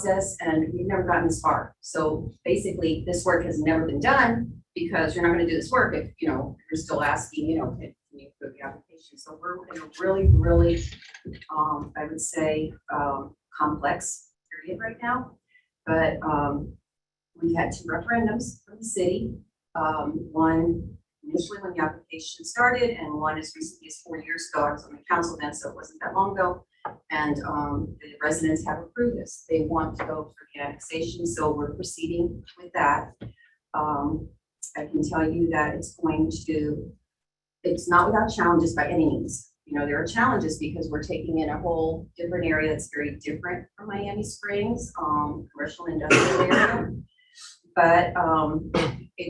process, and we've never gotten this far. So basically, this work has never been done because you're not going to do this work if, you're still asking, can you approve the application? So we're in a really, really, I would say, complex period right now. But we've had 2 referendums from the city. One initially when the application started, and one as recently as 4 years ago. I was on the council then, so it wasn't that long ago. And the residents have approved this. They want to go for the annexation, so we're proceeding with that. I can tell you that it's not without challenges by any means. There are challenges because we're taking in a whole different area that's very different from Miami Springs, commercial industrial area. But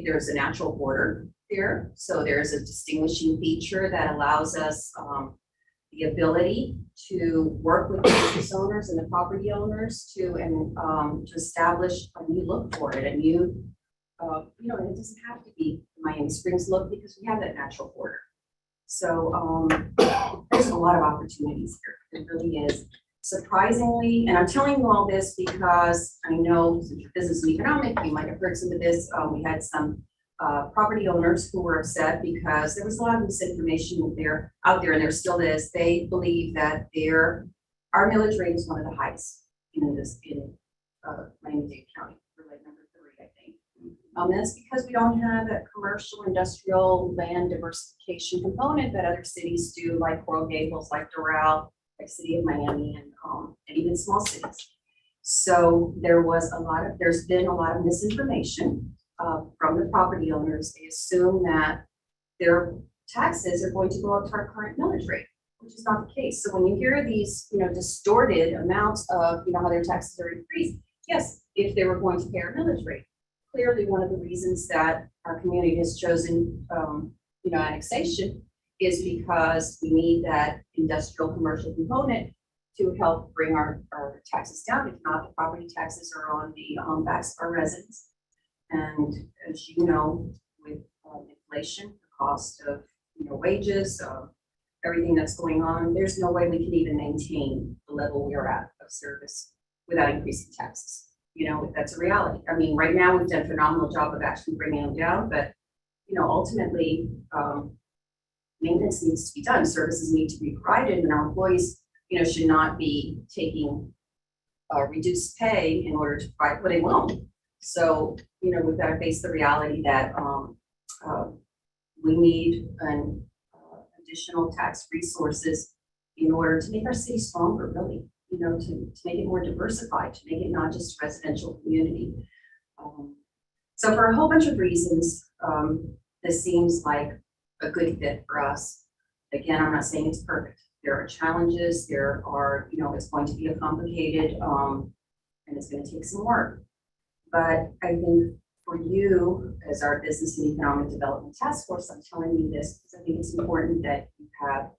there's a natural border there. So there's a distinguishing feature that allows us the ability to work with the business owners and the property owners to establish a new look for it, a new, and it doesn't have to be the Miami Springs look because we have that natural border. So there's a lot of opportunities here. It really is. Surprisingly, and I'm telling you all this because I know since you're business and economic, you might have heard some of this. We had some property owners who were upset because there was a lot of misinformation out there, and there still is. They believe that our millage rate is one of the highest in Miami-Dade County. We're like number 3, I think. That's because we don't have that commercial industrial land diversification component that other cities do, like Coral Gables, like Doral, like City of Miami, and even small cities. So there's been a lot of misinformation from the property owners. They assume that their taxes are going to go up to our current millage rate, which is not the case. So when you hear these, distorted amounts of, how their taxes are increased, yes, if they were going to pay our millage rate. Clearly, one of the reasons that our community has chosen, annexation is because we need that industrial commercial component to help bring our taxes down. If not, the property taxes are on the backs of our residents. And as you know, with inflation, the cost of wages, everything that's going on, there's no way we can even maintain the level we're at of service without increasing taxes. That's a reality. I mean, right now we've done a phenomenal job of actually bringing them down, but ultimately, maintenance needs to be done. Services need to be provided, and our employees, should not be taking reduced pay in order to provide what they won't. So, we've got to face the reality that we need an additional tax resources in order to make our city stronger, really, to make it more diversified, to make it not just a residential community. So for a whole bunch of reasons, this seems like a good fit for us. Again, I'm not saying it's perfect. There are challenges. There are, it's going to be a complicated, and it's going to take some work. But I think for you, as our Business and Economic Development Task Force, I'm telling you this because I think it's important that you have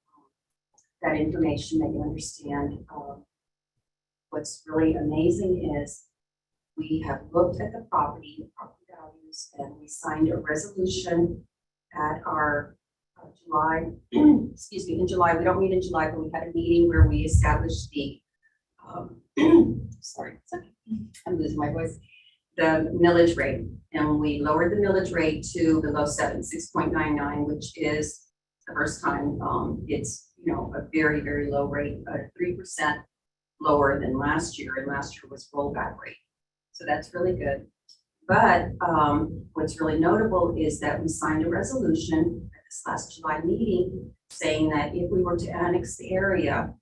that information, that you understand. What's really amazing is we have looked at the property values, and we signed a resolution at our July, excuse me, in July. We don't meet in July, but we had a meeting where we established the, sorry, I'm losing my voice, the millage rate. And we lowered the millage rate to below 6.99, which is the first time it's, a very, very low rate, 3% lower than last year, and last year was rollback rate. So that's really good. But what's really notable is that we signed a resolution at this last July meeting saying that if we were to annex the area,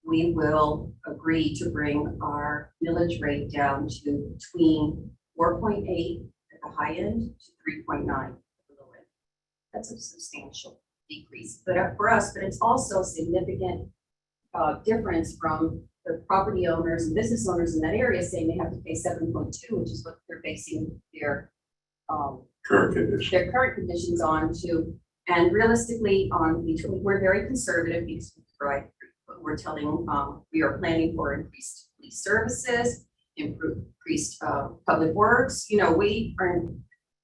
we will agree to bring our millage rate down to between 4.8 at the high end to 3.9 at the low end. That's a substantial decrease, but for us, but it's also a significant difference from the property owners and business owners in that area saying they have to pay 7.2, which is what they're basing their current conditions on to. And realistically, we're very conservative because we're telling we are planning for increased police services, increased public works. We are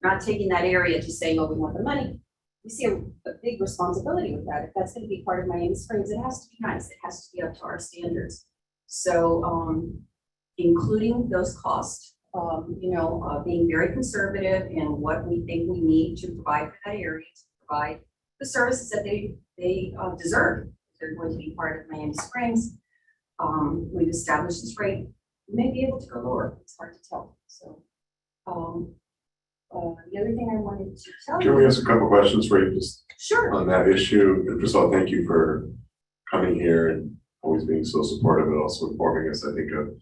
not taking that area just saying, oh, we want the money. We see a big responsibility with that. If that's going to be part of Miami Springs, it has to be nice. It has to be up to our standards. So including those costs, being very conservative in what we think we need to provide for that area, to provide the services that they deserve. They're going to be part of Miami Springs. We've established this rate. We may be able to go lower. It's hard to tell. So, the other thing I wanted to tell you. Can we ask a couple questions for you just Sure. on that issue? And first of all, thank you for coming here and always being so supportive and also informing us, I think, of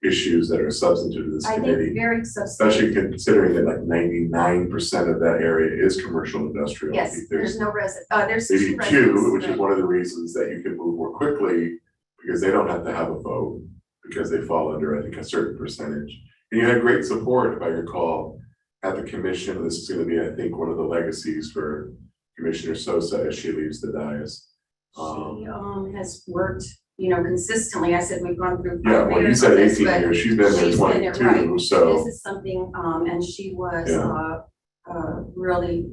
issues that are substantive to this I think committee. very substantive. Especially considering that like 99% of that area is commercial industrial. I Yes, think there's no resident, there's maybe two two, residents, which is right. one of the reasons that you can move more quickly because they don't have to have a vote because they fall under, I think, a certain percentage. And you had great support, if I recall, at the commission. This is going to be, I think, one of the legacies for Commissioner Sosa as she leaves the dais. She has worked, consistently. I said we've gone through. Yeah, well, you said 18 years. She's been there 22, right. so. This is something, and she was really,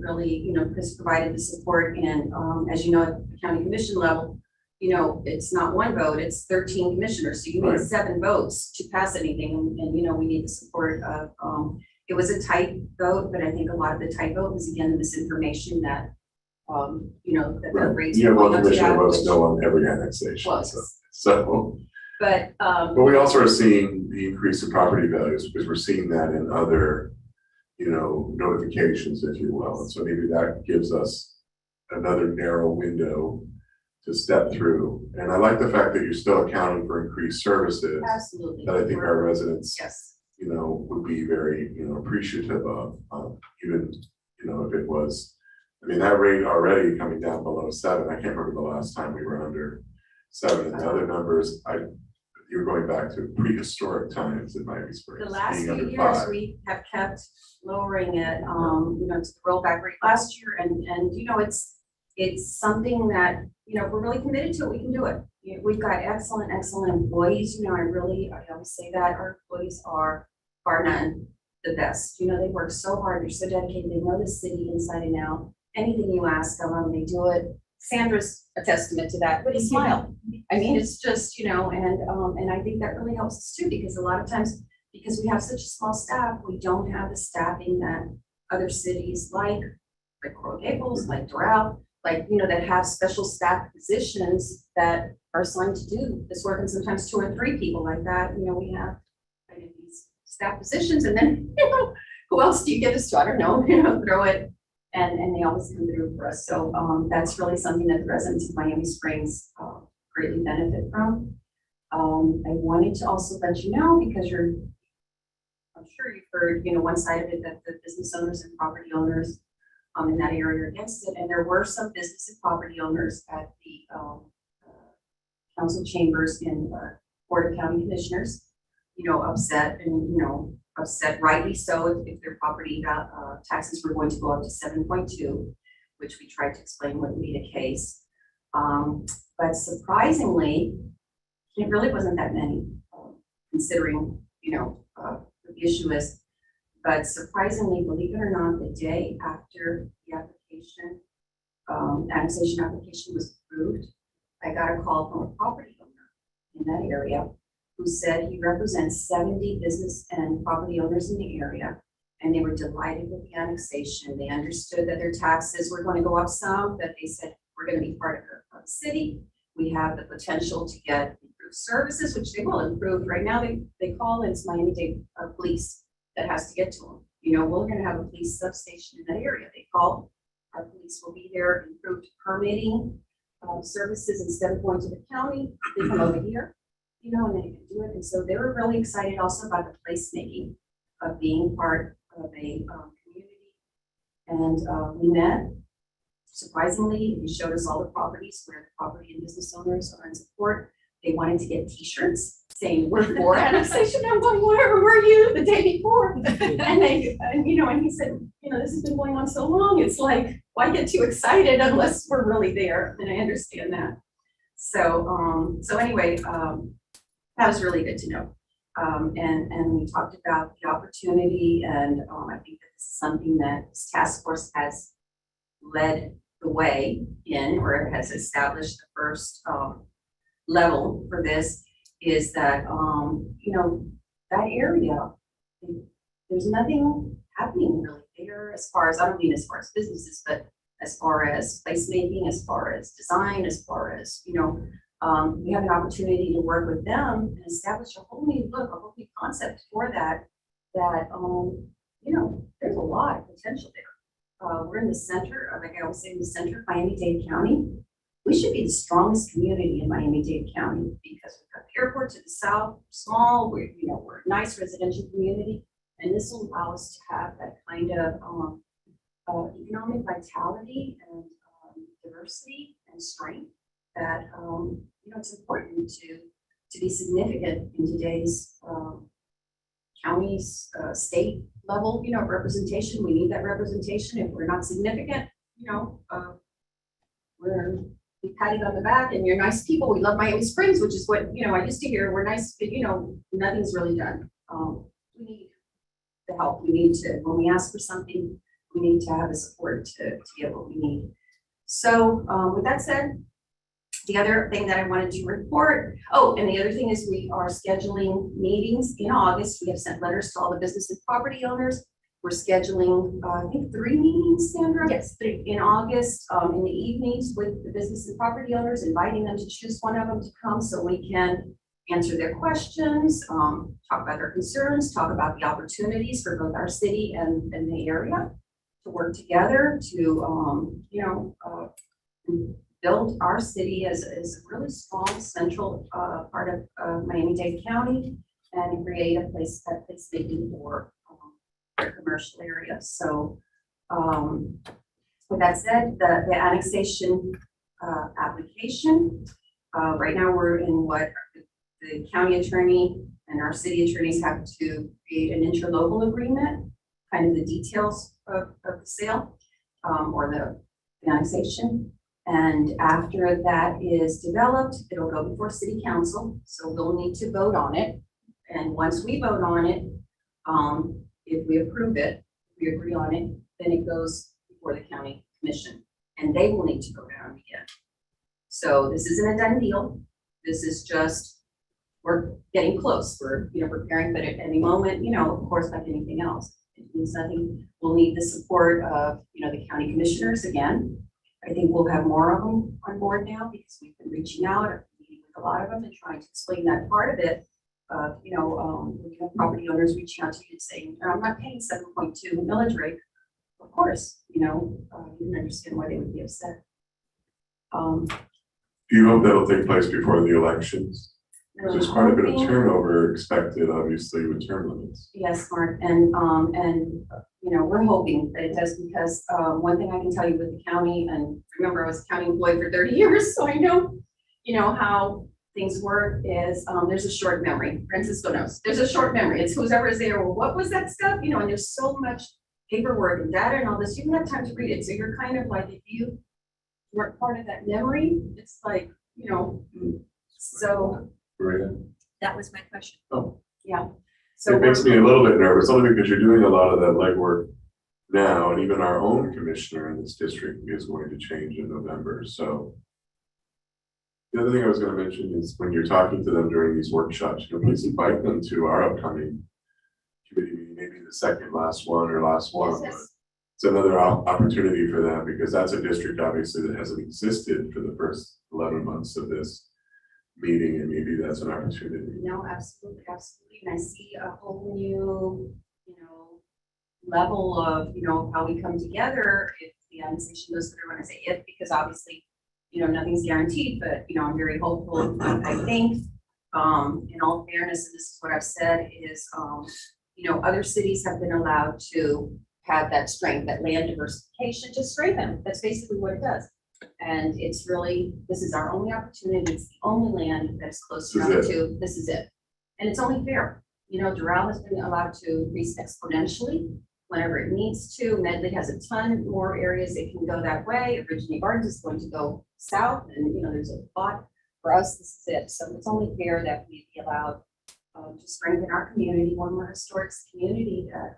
has provided the support. And as you know, at the county commission level, it's not one vote, it's 13 commissioners. So you need 7 votes to pass anything. And we need the support of, it was a tight vote, but I think a lot of the tight vote was, again, the misinformation that, that the rates. Yeah, were well, going up to Commissioner that, votes which no on every annexation. was. But But we also are seeing the increase in property values because we're seeing that in other, notifications, if you will. And so maybe that gives us another narrow window to step through. And I like the fact that you're still accounting for increased services absolutely. that I think our residents, Yes. would be very, appreciative of, even, if it was, that rate already coming down below 7. I can't remember the last time we were under 7. And the other numbers, you're going back to prehistoric times in Miami Springs. The last being few under years, 5. we have kept lowering it, to the rollback rate last year. And it's something that, if we're really committed to it, we can do it. We've got excellent employees. I always say that our employees are bar none the best. They work so hard. They're so dedicated. They know the city inside and out. Anything you ask them, they do it. Sandra's a testament to that, but he smiled. It's just, and I think that really helps us too, because a lot of times, because we have such a small staff, we don't have the staffing that other cities like Coral Gables, like Doral, that have special staff positions that are assigned to do this work, and sometimes 2 or 3 people like that. We have kind of these staff positions, and then, who else do you give this to? I don't know, throw it. And they always come through for us. So that's really something that the residents of Miami Springs greatly benefit from. I wanted to also let you know, because I'm sure you've heard, one side of it, that the business owners and property owners in that area are against it. And there were some business and property owners at the council chambers in Board of County Commissioners, upset and, upset rightly so if their property taxes were going to go up to 7.2, which we tried to explain wouldn't be the case. But surprisingly, it really wasn't that many, considering, what the issue is. But surprisingly, believe it or not, the day after the application, annexation application was approved, I got a call from a property owner in that area who said he represents 70 business and property owners in the area, and they were delighted with the annexation. They understood that their taxes were going to go up some, but they said, we're going to be part of the city. We have the potential to get improved services, which they will improve. Right now, they call, and it's Miami-Dade Police that has to get to them. We're going to have a police substation in that area. They call, our police will be there, improved permitting services. Instead of going to the county, they come over here. And they can do it. And so they were really excited also about the placemaking of being part of a community. And we met. Surprisingly, he showed us all the properties where the property and business owners are in support. They wanted to get T-shirts saying we're for annexation. I'm going, where were you the day before? And he said, this has been going on so long. It's like, why get too excited unless we're really there? And I understand that. So anyway, that was really good to know. And we talked about the opportunity, and I think that this is something that this task force has led the way in, or has established the first level for this, is that, that area, there's nothing happening really there as far as, I don't mean as far as businesses, but as far as placemaking, as far as design, as far as, we have an opportunity to work with them and establish a whole new look, a whole new concept for that, there's a lot of potential there. We're in the center, like I always say, in the center of Miami-Dade County. We should be the strongest community in Miami-Dade County because we've got the airport to the south, small, we're a nice residential community. And this will allow us to have that kind of economic vitality and diversity and strength that, it's important to be significant in today's counties, state level, representation. We need that representation. If we're not significant, we're be patted on the back and you're nice people. We love Miami Springs, which is what, I used to hear. We're nice, but nothing's really done. We need the help. We need to, when we ask for something, we need to have the support to get what we need. So with that said, the other thing that I wanted to report, and the other thing is we are scheduling meetings in August. We have sent letters to all the business and property owners. We're scheduling, I think 3 meetings, Sandra? Yes, 3 in August, in the evenings with the business and property owners, inviting them to choose one of them to come so we can answer their questions, talk about their concerns, talk about the opportunities for both our city and the area to work together to, build our city as a really strong central part of Miami-Dade County and create a place that fits making for commercial area. So with that said, the annexation application, right now we're in what the county attorney and our city attorneys have to create an interlocal agreement, kind of the details of the sale or the annexation. And after that is developed, it'll go before city council. So we'll need to vote on it. And once we vote on it, if we approve it, if we agree on it, then it goes before the county commission and they will need to go down again. So this isn't a done deal. This is just, we're getting close. We're, preparing, but at any moment, of course, like anything else, it means nothing. We'll need the support of, the county commissioners again. I think we'll have more of them on board now because we've been reaching out, meeting with a lot of them and trying to explain that part of it. We have property owners reaching out to you and saying, I'm not paying 7.2 millage rate. Of course, you can understand why they would be upset. Do you hope that'll take place before the elections? There's quite a bit of turnover expected, obviously, with term limits. Yes, Mark, and we're hoping that it does because one thing I can tell you with the county, and remember I was a county employee for 30 years, so I know, how things work is there's a short memory. Francisco knows. There's a short memory. It's who's ever is there. Well, what was that stuff? And there's so much paperwork and data and all this. You don't have time to read it. So you're kind of like, if you weren't part of that memory, it's like, so. Maria? That was my question. Oh. Yeah. So it makes me a little bit nervous, only because you're doing a lot of that legwork now, and even our own commissioner in this district is going to change in November. So the other thing I was going to mention is when you're talking to them during these workshops, please invite them to our upcoming committee meeting, maybe the second last one or last one. Yes. But it's another opportunity for them because that's a district obviously that hasn't existed for the first 11 months of this meeting, and maybe that's an opportunity. No, absolutely, absolutely. And I see a whole new, level of, how we come together if the annexation goes through. And I say if, because obviously, nothing's guaranteed, but, I'm very hopeful. I think, in all fairness, and this is what I've said, is, other cities have been allowed to have that strength, that land diversification, just strengthen. That's basically what it does. And it's really, this is our only opportunity. It's the only land that's close enough to, this is it. And it's only fair. Doral has been allowed to increase exponentially whenever it needs to. Medley has a ton more areas it can go that way. Originally Gardens is going to go south, and there's a lot for us. This is it. So it's only fair that we be allowed to strengthen our community, one more historic community that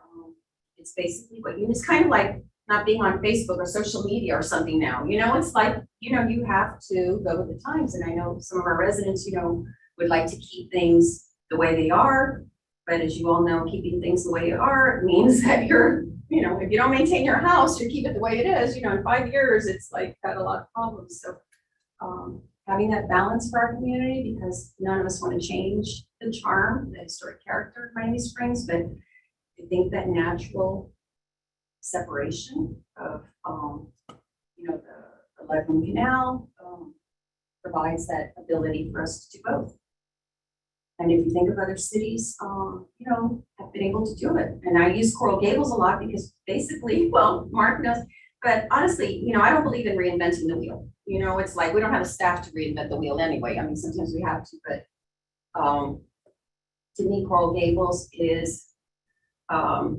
it's basically what it's kind of like not being on Facebook or social media or something now. It's like, you have to go with the times. And I know some of our residents, would like to keep things the way they are. But as you all know, keeping things the way they are means that you're, if you don't maintain your house, you keep it the way it is, in 5 years, it's like got a lot of problems. So having that balance for our community, because none of us want to change the charm, the historic character of Miami Springs, but I think that natural separation of, the Lebanon Canal provides that ability for us to do both. And if you think of other cities, have been able to do it. And I use Coral Gables a lot because basically, well, Mark knows, but honestly, I don't believe in reinventing the wheel. It's like, we don't have a staff to reinvent the wheel anyway. I mean, sometimes we have to, but to me, Coral Gables is a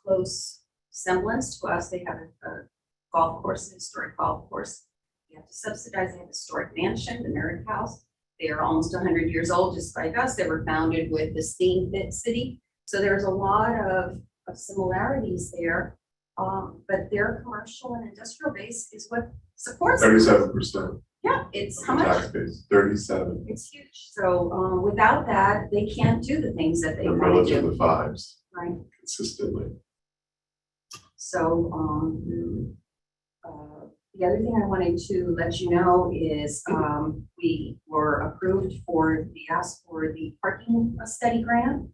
close semblance to us. They have a golf course, a historic golf course. You have to subsidize, they have a historic mansion, the Merrick House. They are almost 100 years old, just like us. They were founded with this theme fit city. So there's a lot of similarities there. But their commercial and industrial base is what supports it. 37%. Yeah, it's of how the much? tax base, 37. It's huge. So without that, they can't do the things that they The want village to of do. the fives Right. consistently. So the other thing I wanted to let you know is we were approved for the ask for the parking study grant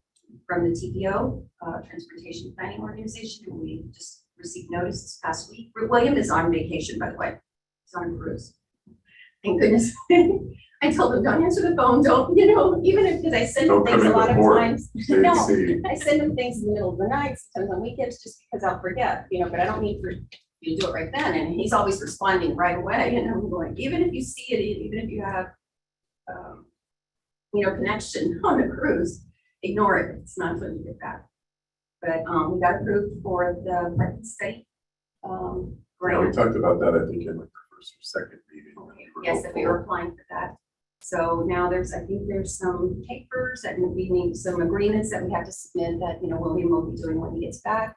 from the TPO, Transportation Planning Organization, and we just received notice this past week. William is on vacation, by the way. He's on a cruise. Thank goodness. I told him, don't answer the phone, don't, even if, because I send him Don't come things a in lot the of port. times. Stay No, at sea. I send him things in the middle of the night, sometimes on weekends, just because I'll forget, but I don't need for you to do it right then. And he's always responding right away. And I'm going, even if you see it, even if you have, connection on the cruise, ignore it. It's not until you get back. But we got approved for the parking study. Yeah, we Grant. talked about that, I think, in like the first or second meeting. when we were Yes, that we hopeful. were applying for that. So now I think there's some papers that we need, some agreements that we have to submit that, William will be doing when he gets back.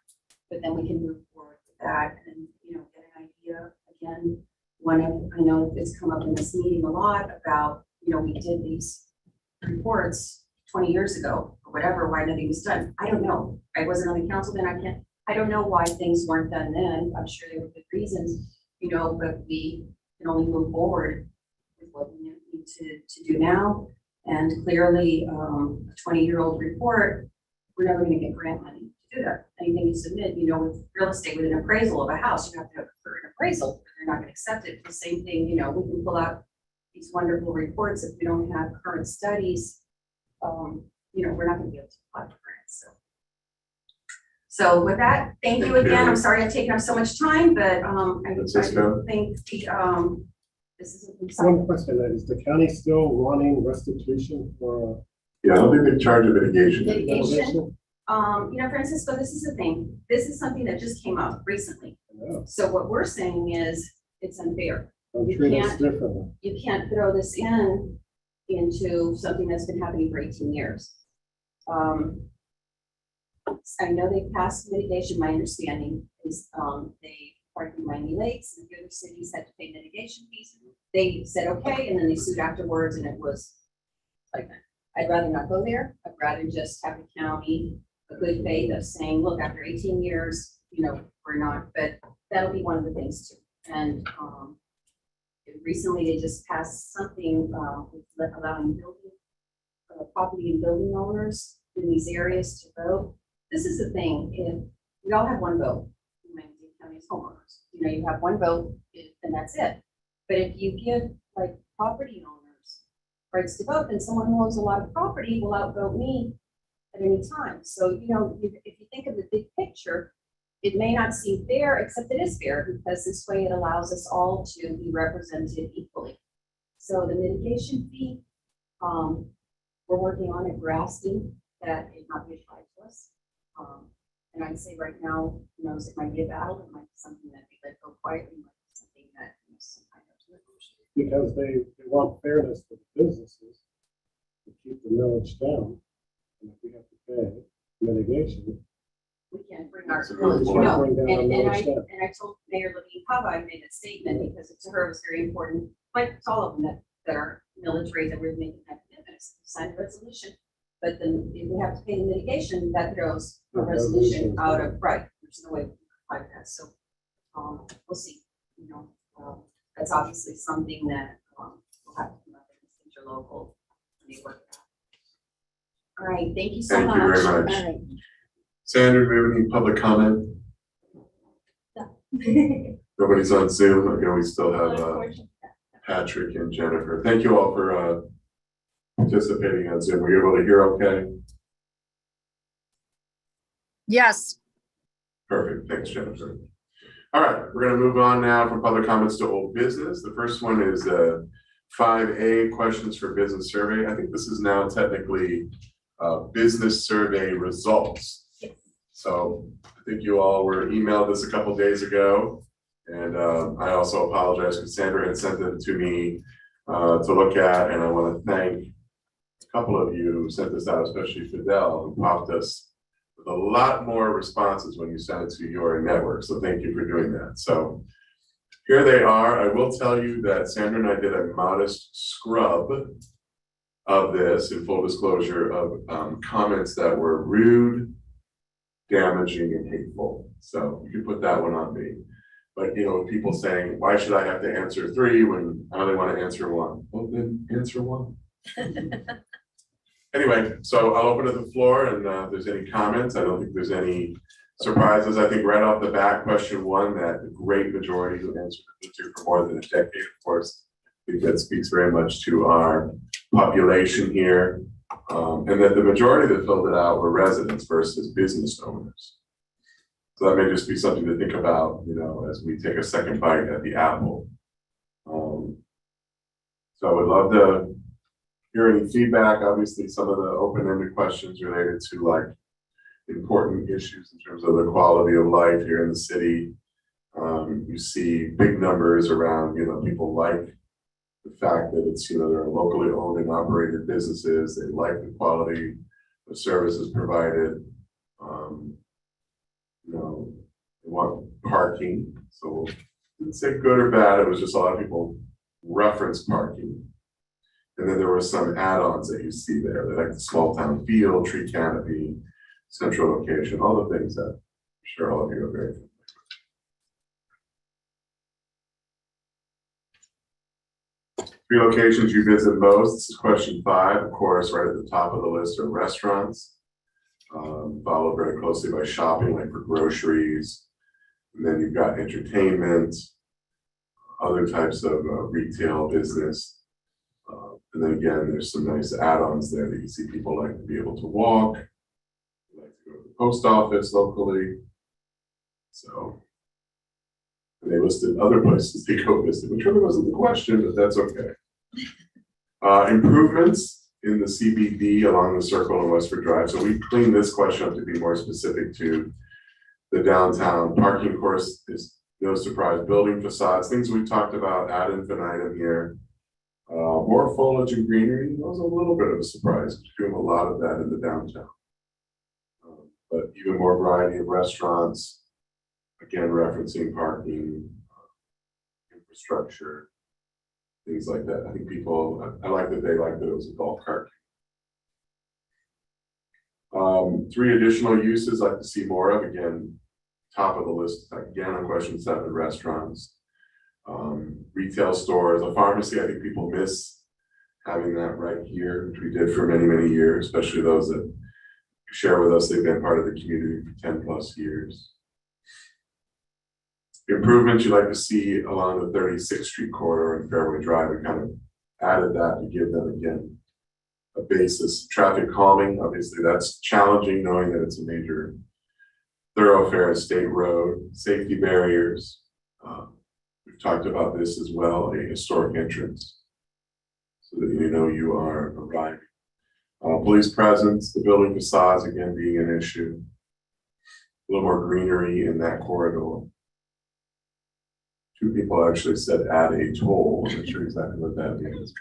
But then we can move forward with that and, get an idea. Again, I know it's come up in this meeting a lot about, we did these reports 20 years ago or whatever, why nothing was done. I don't know. I wasn't on the council then. I don't know why things weren't done then. I'm sure there were good reasons, but we can only move forward with what we need to do now. And clearly, a 20-year-old report, we're never going to get grant money to do that. Anything you submit, with real estate, with an appraisal of a house, you have to have an appraisal. They're not going to accept it. The same thing, we can pull out these wonderful reports if we don't have current studies. We're not going to be able to apply for grants. So with that, thank you Thank again. you. I'm sorry I've taken up so much time, but I Francisco? think this is One question, is the county still running restitution for Yeah, I don't think they charge a mitigation. Mitigation. renovation? Francisco, this is the thing. This is something that just came up recently. No, So what we're saying is it's unfair. don't You treat us can't- differently. You can't throw this into something that's been happening for 18 years. I know they passed mitigation. My understanding is they parked in Miami Lakes and the other cities had to pay mitigation fees. They said, okay, and then they sued afterwards and it was like, I'd rather not go there. I'd rather just have the county a good faith of saying, look, after 18 years, we're not, but that'll be one of the things too. And recently they just passed something allowing property and building owners in these areas to vote. This is the thing, if we all have one vote, in Miami-Dade County as homeowners, you have one vote and that's it. But if you give like property owners rights to vote, then someone who owns a lot of property will outvote me at any time. So, if you think of the big picture, it may not seem fair, except it is fair because this way it allows us all to be represented equally. So the mitigation fee, we're working on it. We're asking that it not be applied to us. And I'd say right now, it might be a battle. It might be something that we let go quietly, it might be something that some kind of negotiate. Because they want fairness for the businesses to keep the millage down. And if we have to pay mitigation, We can't bring our That's a good village, point. Bring down our millage down. and I told Mayor Levine Kava, I made that statement because to her it was very important, like to all of them, that our millage rate that we're making that commitment, sign a resolution. but then if we have to pay the mitigation, that throws a The resolution resolution. out of, right, there's no way we can fight that, so, we'll see, you know. That's obviously something that, we'll have to come up with interlocal when they work it out. All right, thank you so Thank much. you very much. All right. Sandra, do we have any public comment? Nobody's on Zoom. Again, we still have Patrick and Jennifer. Thank you all for participating on Zoom. Were you able to hear okay? Yes, Perfect. Thanks, Jennifer. All right, we're gonna move on now from public comments to old business. The first one is 5A, questions for business survey. I think this is now technically business survey results. Yes. So I think you all were emailed this a couple days ago. And I also apologize because Sandra had sent it to me to look at, and I want to thank a couple of you who sent this out, especially Fidel, who popped us with a lot more responses when you sent it to your network. So thank you for doing that. So here they are. I will tell you that Sandra and I did a modest scrub of this, in full disclosure, of comments that were rude, damaging, and hateful. So you can put that one on me. But, you know, people saying, why should I have to answer 3 when I only want to answer 1? Well, then answer 1. Anyway, so I'll open to the floor, and if there's any comments, I don't think there's any surprises. I think right off the bat, question 1, that the great majority who answered to for more than a decade, of course, I think that speaks very much to our population here. And that the majority that filled it out were residents versus business owners. So that may just be something to think about, you know, as we take a second bite at the apple. So I would love to hear any feedback. Obviously, some of the open-ended questions related to like important issues in terms of the quality of life here in the city. You see big numbers around, you know, people like the fact that it's, you know, they're locally owned and operated businesses. They like the quality of services provided. You know, they want parking. So I didn't say good or bad. It was just a lot of people reference parking. And then there were some add-ons that you see there. They like the small town feel, tree canopy, central location, all the things that I'm sure all of you are very familiar with. 3 locations you visit most. This is question 5. Of course, right at the top of the list are restaurants. Followed very closely by shopping, like for groceries. And then you've got entertainment, other types of retail business. And then again, there's some nice add-ons there that you see people like to be able to walk, like to go to the post office locally. So, and they listed other places they go visit, which really wasn't the question, but that's okay. Improvements in the CBD along the Circle and Westford Drive. So we cleaned this question up to be more specific to the downtown. Parking, of course, is no surprise. Building facades, things we talked about ad infinitum here. More foliage and greenery, that was a little bit of a surprise. We're doing a lot of that in the downtown. But even more variety of restaurants, again, referencing parking, infrastructure, things like that. I think people, I like that they liked that it was a golf cart. 3 additional uses I'd like to see more of. Again, top of the list, again, on question 7, restaurants. Retail stores, a pharmacy. I think people miss having that right here, which we did for many, many years, especially those that share with us. They've been part of the community for 10+ years. Improvements you'd like to see along the 36th Street corridor and Fairway Drive. We kind of added that to give them, again, a basis. Traffic calming, obviously that's challenging knowing that it's a major thoroughfare, state road. Safety barriers. We've talked about this as well, a historic entrance, so that you know you are arriving. Police presence, the building facades, again, being an issue. A little more greenery in that corridor. 2 people actually said add a toll. I'm not sure exactly what that means.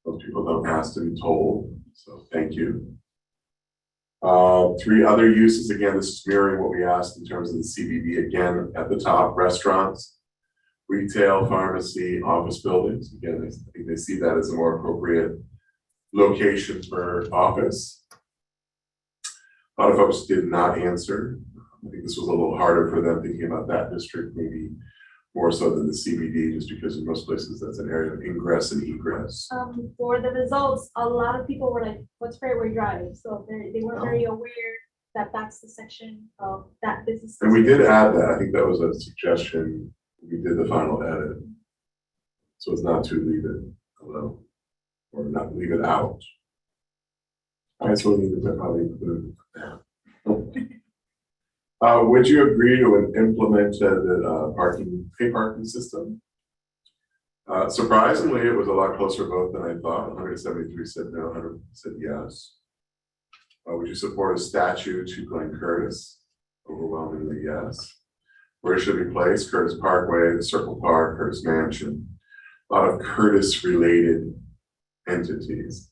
Most people don't ask to be told, so thank you. 3 other uses, again, this is mirroring what we asked in terms of the CBD. Again, at the top, restaurants, retail, pharmacy, office buildings. Again, I think they see that as a more appropriate location for office. A lot of folks did not answer. I think this was a little harder for them thinking about that district, maybe more so than the CBD, just because in most places that's an area of ingress and egress. For the results, a lot of people were like, what's Fairway Drive? So they weren't very aware that that's the section of that business. And we did add that. I think that was a suggestion. We did the final edit. So it's not to leave it alone or not leave it out. I still need to probably include that. Would you agree to an implemented pay parking system? Surprisingly, it was a lot closer vote than I thought. 173 said no, 100 said yes. Would you support a statue to Glenn Curtis? Overwhelmingly yes. Where should it be placed? Curtis Parkway, the Circle Park, Curtis Mansion. A lot of Curtis related entities.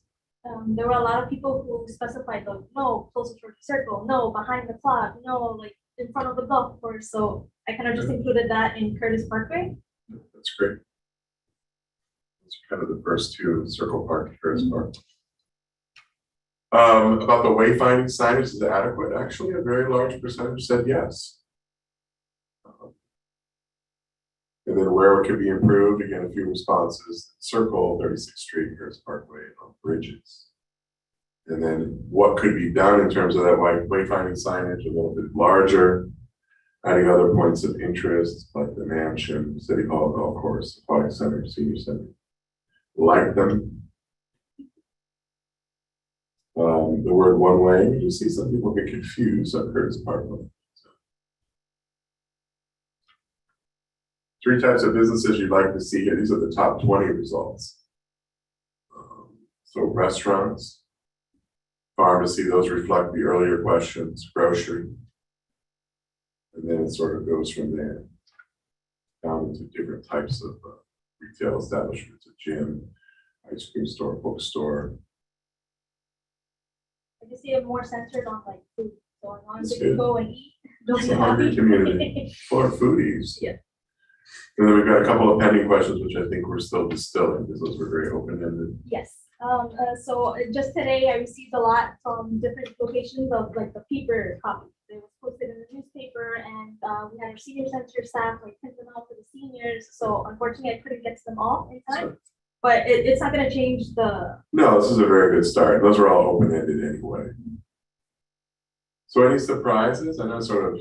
There were a lot of people who specified, like, no, closer to the circle, no, behind the clock, no, like in front of the golf course. So I kind of just included that in Curtis Parkway. That's great. Those are kind of the first two, Circle Park and Curtis Park. About the wayfinding signage, is it adequate? Actually, a very large percentage said yes. And then where it could be improved, again, a few responses: Circle, 36th Street, Curtis Parkway, and on bridges. And then what could be done in terms of that wayfinding signage a little bit larger, adding other points of interest like the mansion, City Hall, golf course, aquatic center, senior center. Like them. The word one way, you see some people get confused on Curtis Parkway. Three types of businesses you'd like to see here. These are the top 20 results. So restaurants, pharmacy, those reflect the earlier questions, grocery. And then it sort of goes from there down into different types of retail establishments, a gym, ice cream store, bookstore. I just see it more centered on like food. So as long as That's they can good. go and eat, they'll It's be a hungry happy. community. For foodies. Yeah. And then we've got a couple of pending questions, which I think we're still distilling because those were very open-ended. Yes, so just today I received a lot from different locations of like the paper copies. They was posted in the newspaper and we had our senior center staff like print them out for the seniors. So unfortunately I couldn't get to them all in time, but it's not gonna change the. No, this is a very good start. Those are all open-ended anyway. So any surprises? I know I sort of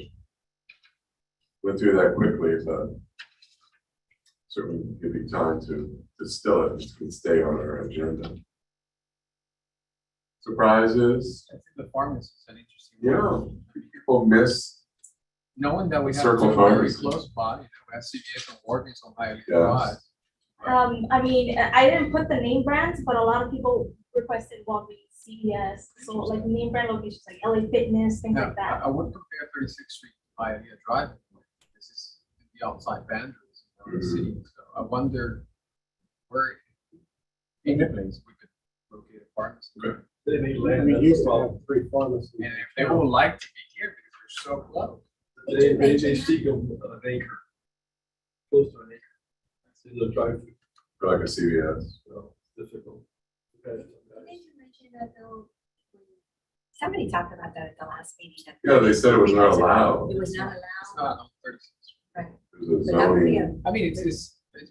went through that quickly, but certainly give you time to distill it, just can stay on our agenda. Surprises? I think the pharmacy is an interesting Yeah, one. people miss. Knowing that we have Circle two very pharmacy. close by, we have CVS and Walgreens on Highland Yes. Drive. I mean, I didn't put the name brands, but a lot of people requested Walgreens, CVS, so like name brand locations like LA Fitness, things Now, like that. I would compare 36th Street to Hialeah Drive. This is the outside boundaries of the city. So I wonder where in the place we could locate a pharmacy. Okay. We used to have 3 pharmacies. And if they would like to be here because they're so close. They seek an acre, close to an acre. It's a drive through, For like a CVS. so difficult. I think you mentioned that though, somebody talked about that at the last meeting. that Yeah, they said it was not allowed. It was not It's allowed. not on 36th Street. There's a But that would be zoning. I mean,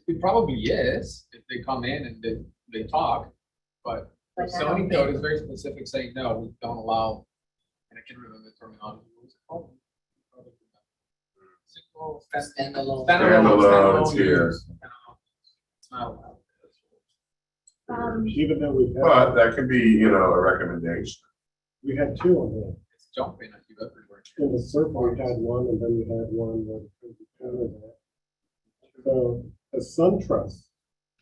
it probably is if they come in and they talk, but the But I don't zoning think- code is very specific, saying, no, we don't allow, and I can't remember the terminology. What was it called? Single, Standalone. Standalone, here. use. It's not allowed. Even though But that can be, you know, a recommendation. we had 2 on It's jumping, I keep everywhere. there. In the circle, we had 1, and then we had 1 where the counter there. So the Sun Trust,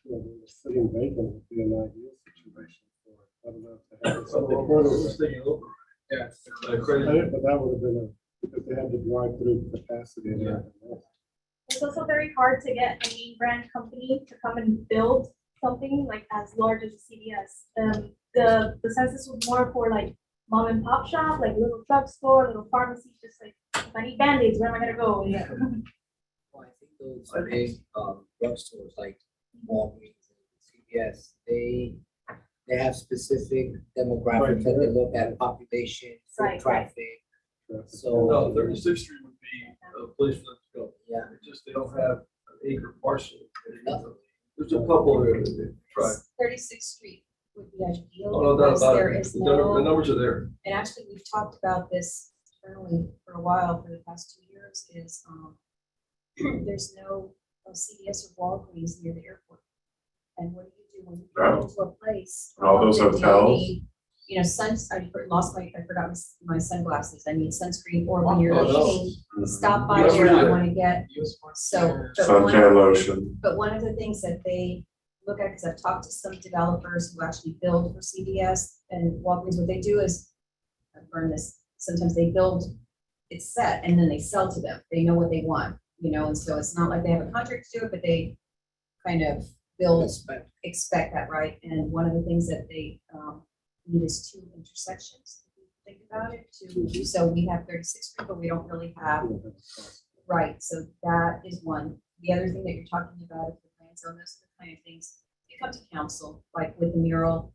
you know, the sitting vacant would be an ideal situation for it. I don't know if they have. So the border was taking over. Yeah. But that would have been because they had to drive through capacity and Yeah. everything else. It's also very hard to get a name brand company to come and build something like as large as a CVS. The census was more for like mom and pop shop, like little drugstore, little pharmacy, just like, if I need Band-Aids, where am I gonna go? Yeah. Well, I think those big drugstores like Walgreens and CVS, they they have specific demographics that they look at, population, foot Right, right. traffic, so, No, 36th Street would be a place for them to go. yeah. It's just they don't have an acre parcel. There's a couple there that they try. 36th Street would be ideal. Oh, no doubt because about there it. is The no. numbers are there. And actually, we've talked about this internally for a while, for the past 2 years, is, there's no CVS or Walgreens near the airport. And what do you do when you Oh. go into a place? All those that you hotels? need, You know, I forgot my sunglasses, I need sunscreen, or when you're Oh, no. leaving, stop by Yes, we there, do I that. wanna get, so. but one- Suntan lotion. But one of the things that they look at, because I've talked to some developers who actually build for CVS and Walgreens, what they do is, I've learned this, sometimes they build, it's set, and then they sell to them. They know what they want, you know, and so it's not like they have a contract to do it, but they kind of build, expect that, right? And one of the things that they need is 2 intersections, if you think about it, so we have 36th Street, but we don't really have. Right, so that is one. The other thing that you're talking about is the plan zone, those are the kind of things, you come to council, like with the mural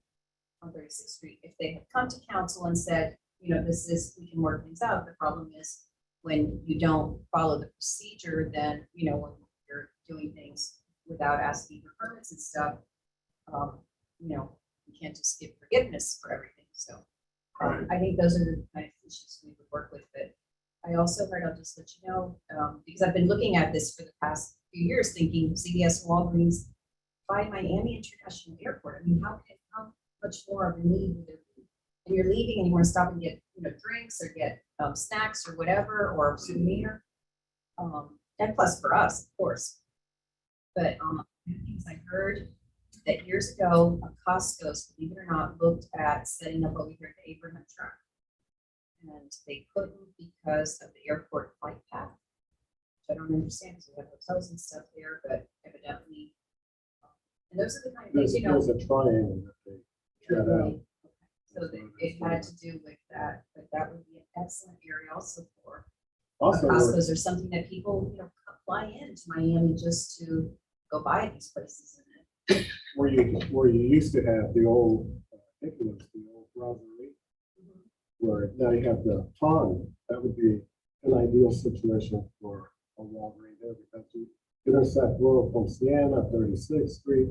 on 36th Street, if they have come to council and said, you know, we can work things out, the problem is when you don't follow the procedure, then, you know, when you're doing things without asking for permits and stuff, you know, you can't just give forgiveness for everything, so. Right. I think those are the kind of issues we would work with, but I also heard, I'll just let you know, because I've been looking at this for the past few years, thinking CVS, Walgreens, by Miami International Airport. I mean, how much more of a need would there be? And you're leaving and you want to stop and get, you know, drinks or get snacks or whatever, or souvenir. And plus for us, of course. But things I heard that years ago, Costco's, believe it or not, looked at setting up over here at the Abraham Track. And they couldn't because of the airport flight path. Which I don't understand, because we have hotels and stuff there, but evidently. And those are the kind of things, you know. There's a triangle that they cut out. So it had to do with that, but that would be an excellent area also for Also, where- Costco's, or something that people, you know, fly into Miami just to go buy at these places. where you used to have the old, I think it was the old Rosary, where now you have the pond. That would be an ideal situation for a Walgreens there, because you intersect Royal from Sienna, 36th Street,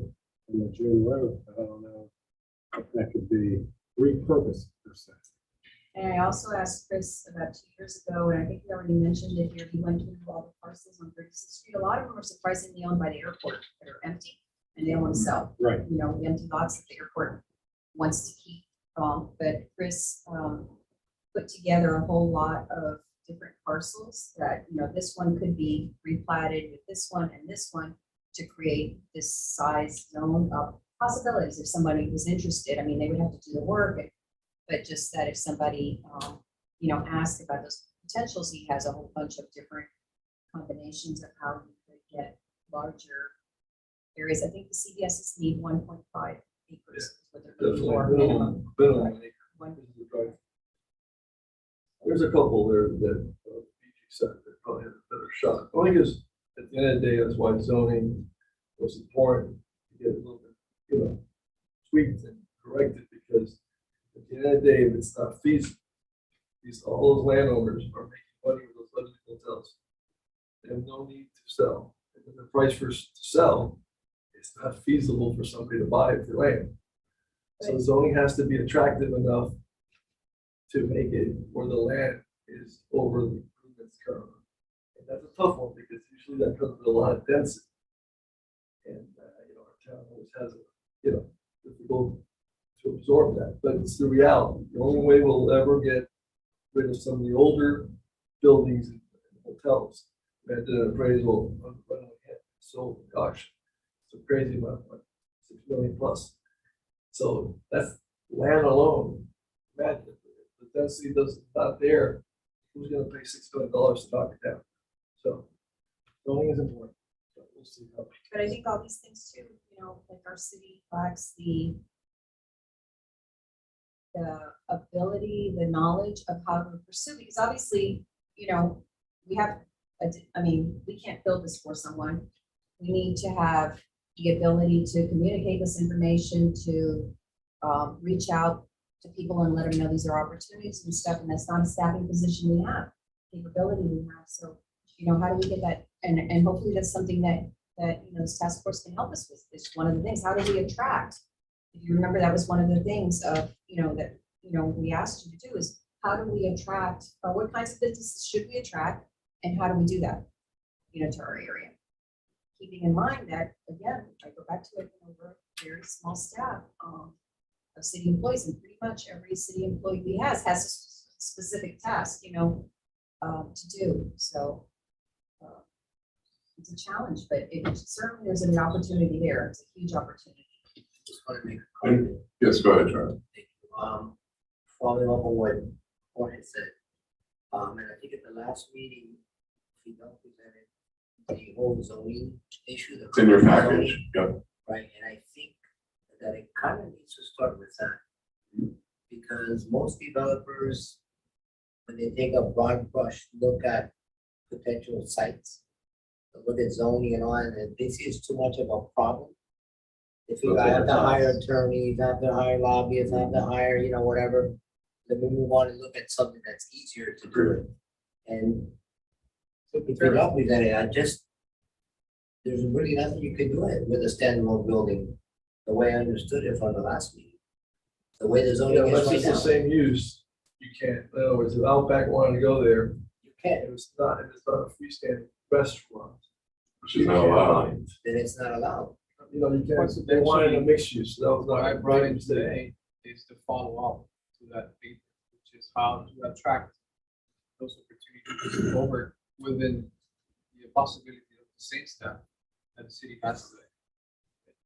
and the June Road. I don't know if that could be repurposed per se. And I also asked Chris about 2 years ago, and I think he already mentioned it here, he went through all the parcels on 36th Street. A lot of them are surprisingly owned by the airport that are empty, and they don't want to sell. Right. You know, the empty lots that the airport wants to keep. But Chris put together a whole lot of different parcels that, you know, this one could be replatted with this one and this one to create this size zone of possibilities if somebody was interested. I mean, they would have to do the work, but just that if somebody, you know, asked about those potentials, he has a whole bunch of different combinations of how you could get larger areas. I think the CVS's need 1.5 acres. is what they're looking Definitely for minimum, minimum. minimum acre. One- This is the drive. There's a couple there that BG said that probably have a better shot. Only because at the end of the day, that's why zoning was important to get a little bit, you know, tweaked and corrected, because at the end of the day, if it's not feasible, all those landowners are making money with those other hotels. They have no need to sell. And then the price for to sell, it's not feasible for somebody to buy it for land. So zoning has to be attractive enough to make it where the land is over the improvements currently. And that's a tough one, because usually that comes with a lot of density. And, you know, our town always has, you know, difficult to absorb that, but it's the reality. The only way we'll ever get rid of some of the older buildings and hotels, we had the appraisal of when we had sold, gosh, it's a crazy amount, like 6 million plus. So that's land alone. Imagine if the density doesn't, not there, who's gonna pay $6 million to knock it down? So zoning is important. But we'll see how. But I think all these things too, you know, like our city lacks the ability, the knowledge of how to pursue, because obviously, you know, we have, I mean, we can't build this for someone. We need to have the ability to communicate this information to reach out to people and let them know these are opportunities and stuff, and that's not a staffing position we have, capability we have, so, how do we get that, and hopefully that's something that, this task force can help us with, is one of the things, how do we attract? If you remember, that was one of the things of, that, we asked you to do is, how do we attract, or what kinds of businesses should we attract, and how do we do that, to our area? Keeping in mind that, again, I go back to it, we're a very small staff, of city employees, and pretty much every city employee we has a specific task, to do, so. It's a challenge, but it certainly there's an opportunity there. It's a huge opportunity. Just want to make a comment. Yes, go ahead, Charlie. Following up on what Jorge said. And I think at the last meeting, we don't presented the whole zoning issue. It's in your package, yep. Right, and I think that it kind of needs to start with that. Because most developers, when they take a broad brush look at potential sites, look at zoning and all, and they see it's too much of a problem. If you have to hire attorneys, have to hire lobbyists, have to hire, whatever, then we move on and look at something that's easier to do it. And if you're not presented, there's really nothing you can do it with a standalone building, the way I understood it from the last meeting. The way the zoning is Unless right it's the now, same use, you can't, in other words, if Outback wanted to go there, you can't, if it's not a freestanding restaurant. Which is not allowed. then it's not allowed. You can't, they wanted a mixed use, so that was What not. I brought in today is to follow up to that paper, which is how to attract those opportunities over within the possibility of the same staff that the city has today.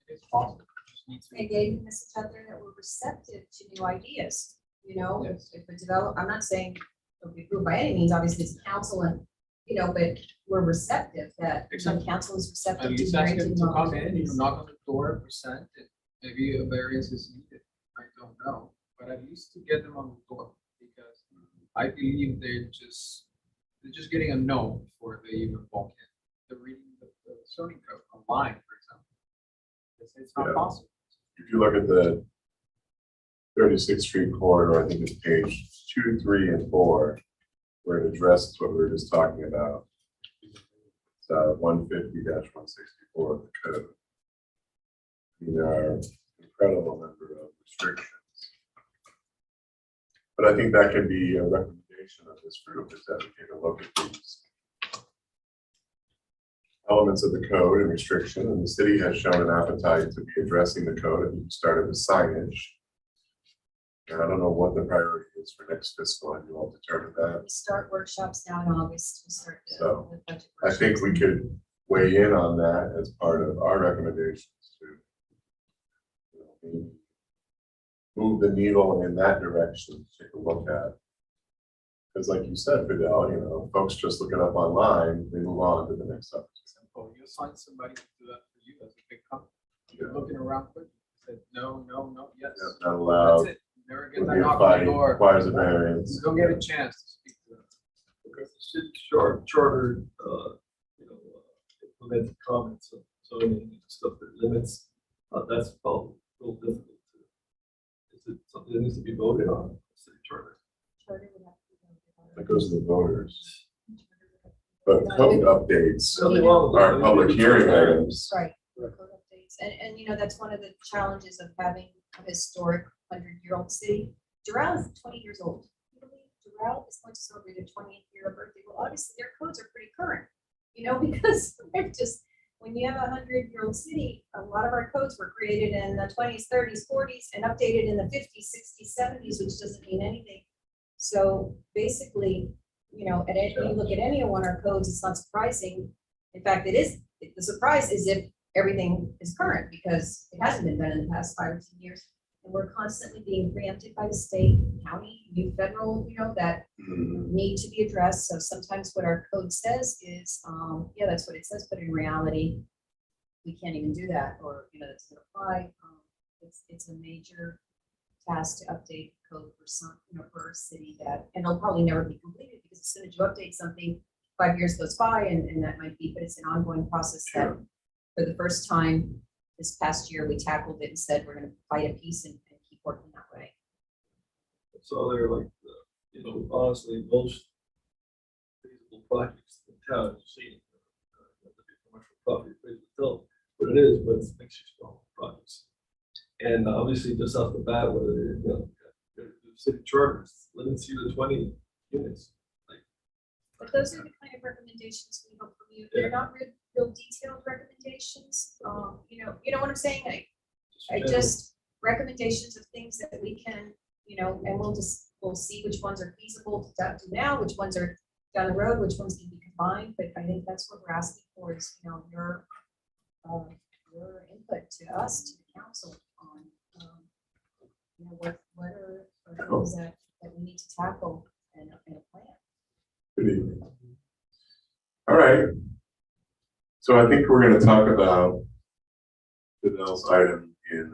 It's possible. Just need to- They gave a message out there that we're receptive to new ideas, Yes. if we develop, I'm not saying it'll be approved by any means, obviously it's council and, but we're receptive, that Exactly. council is At receptive to least ask hearing them new to come in, opportunities. knock on the door, present it. Maybe a variance is needed. I don't know, but at least to get them on the door, because I believe they're just getting a no before they even walk in. They're reading the zoning code online, for example. It's not Yeah. possible. If you look at the 36th Street corridor, I think it's page 2, 3, and 4, where it addresses what we were just talking about. It's 150-164 of the code. There are an incredible number of restrictions. But I think that can be a recommendation of this group, is that we take a look at these elements of the code and restriction, and the city has shown an appetite to be addressing the code, and started with signage. And I don't know what the priority is for next fiscal, and you all determine that. We start workshops now in August, we start So, the budget. I think we could weigh in on that as part of our recommendations to maybe move the needle in that direction, to take a look at. Because like you said, Fidel, folks just look it up online, they move on to the next subject. Simple. You assign somebody to do that for you as a big company. You're looking around quick, said no, yes. That's not allowed. That's it. You never get Would that be a knock on fight, the door. requires a variance. You don't get a chance to speak to them. Because the city charter, implemented comments of zoning and stuff that limits, that's probably a little difficult to. Is it something that needs to be voted on, city charter? Charter would have to be voted on. That goes to the voters. But code updates Nothing wrong with are that. public hearing items. Right, code updates, and that's one of the challenges of having a historic 100-year-old city. Doral is 20 years old. You believe Doral is going to celebrate a 20th year birthday. Well, obviously their codes are pretty current, because they're just, when you have a 100-year-old city, a lot of our codes were created in the 20s, 30s, 40s, and updated in the 50s, 60s, 70s, which doesn't mean anything. So basically, when you look at any one of our codes, it's not surprising. In fact, it is. The surprise is if everything is current, because it hasn't been done in the past 5 or 10 years. And we're constantly being preempted by the state, county, new federal, that need to be addressed. So sometimes what our code says is, that's what it says, but in reality, we can't even do that, or, that doesn't apply. It's a major task to update code for some, for a city that, and it'll probably never be completed, because as soon as you update something, 5 years goes by, and that might be, but it's an ongoing process that for the first time this past year, we tackled it and said, we're going to fight a piece and keep important that way. So they're like, honestly, most feasible projects in town, you've seen, commercial property, but it is, but it's mixed use projects. And obviously, just off the bat, whether, the city charters, limits you to 20 units. But those are the kind of recommendations we hope from you. They're not real detailed recommendations. You know what I'm saying? I just recommendations of things that we can, and we'll see which ones are feasible to do now, which ones are down the road, which ones can be combined. But I think that's what we're asking for is, your input to us, to the council on, what are things that we need to tackle in a plan. Good evening. All right. So I think we're going to talk about Fiddel's item in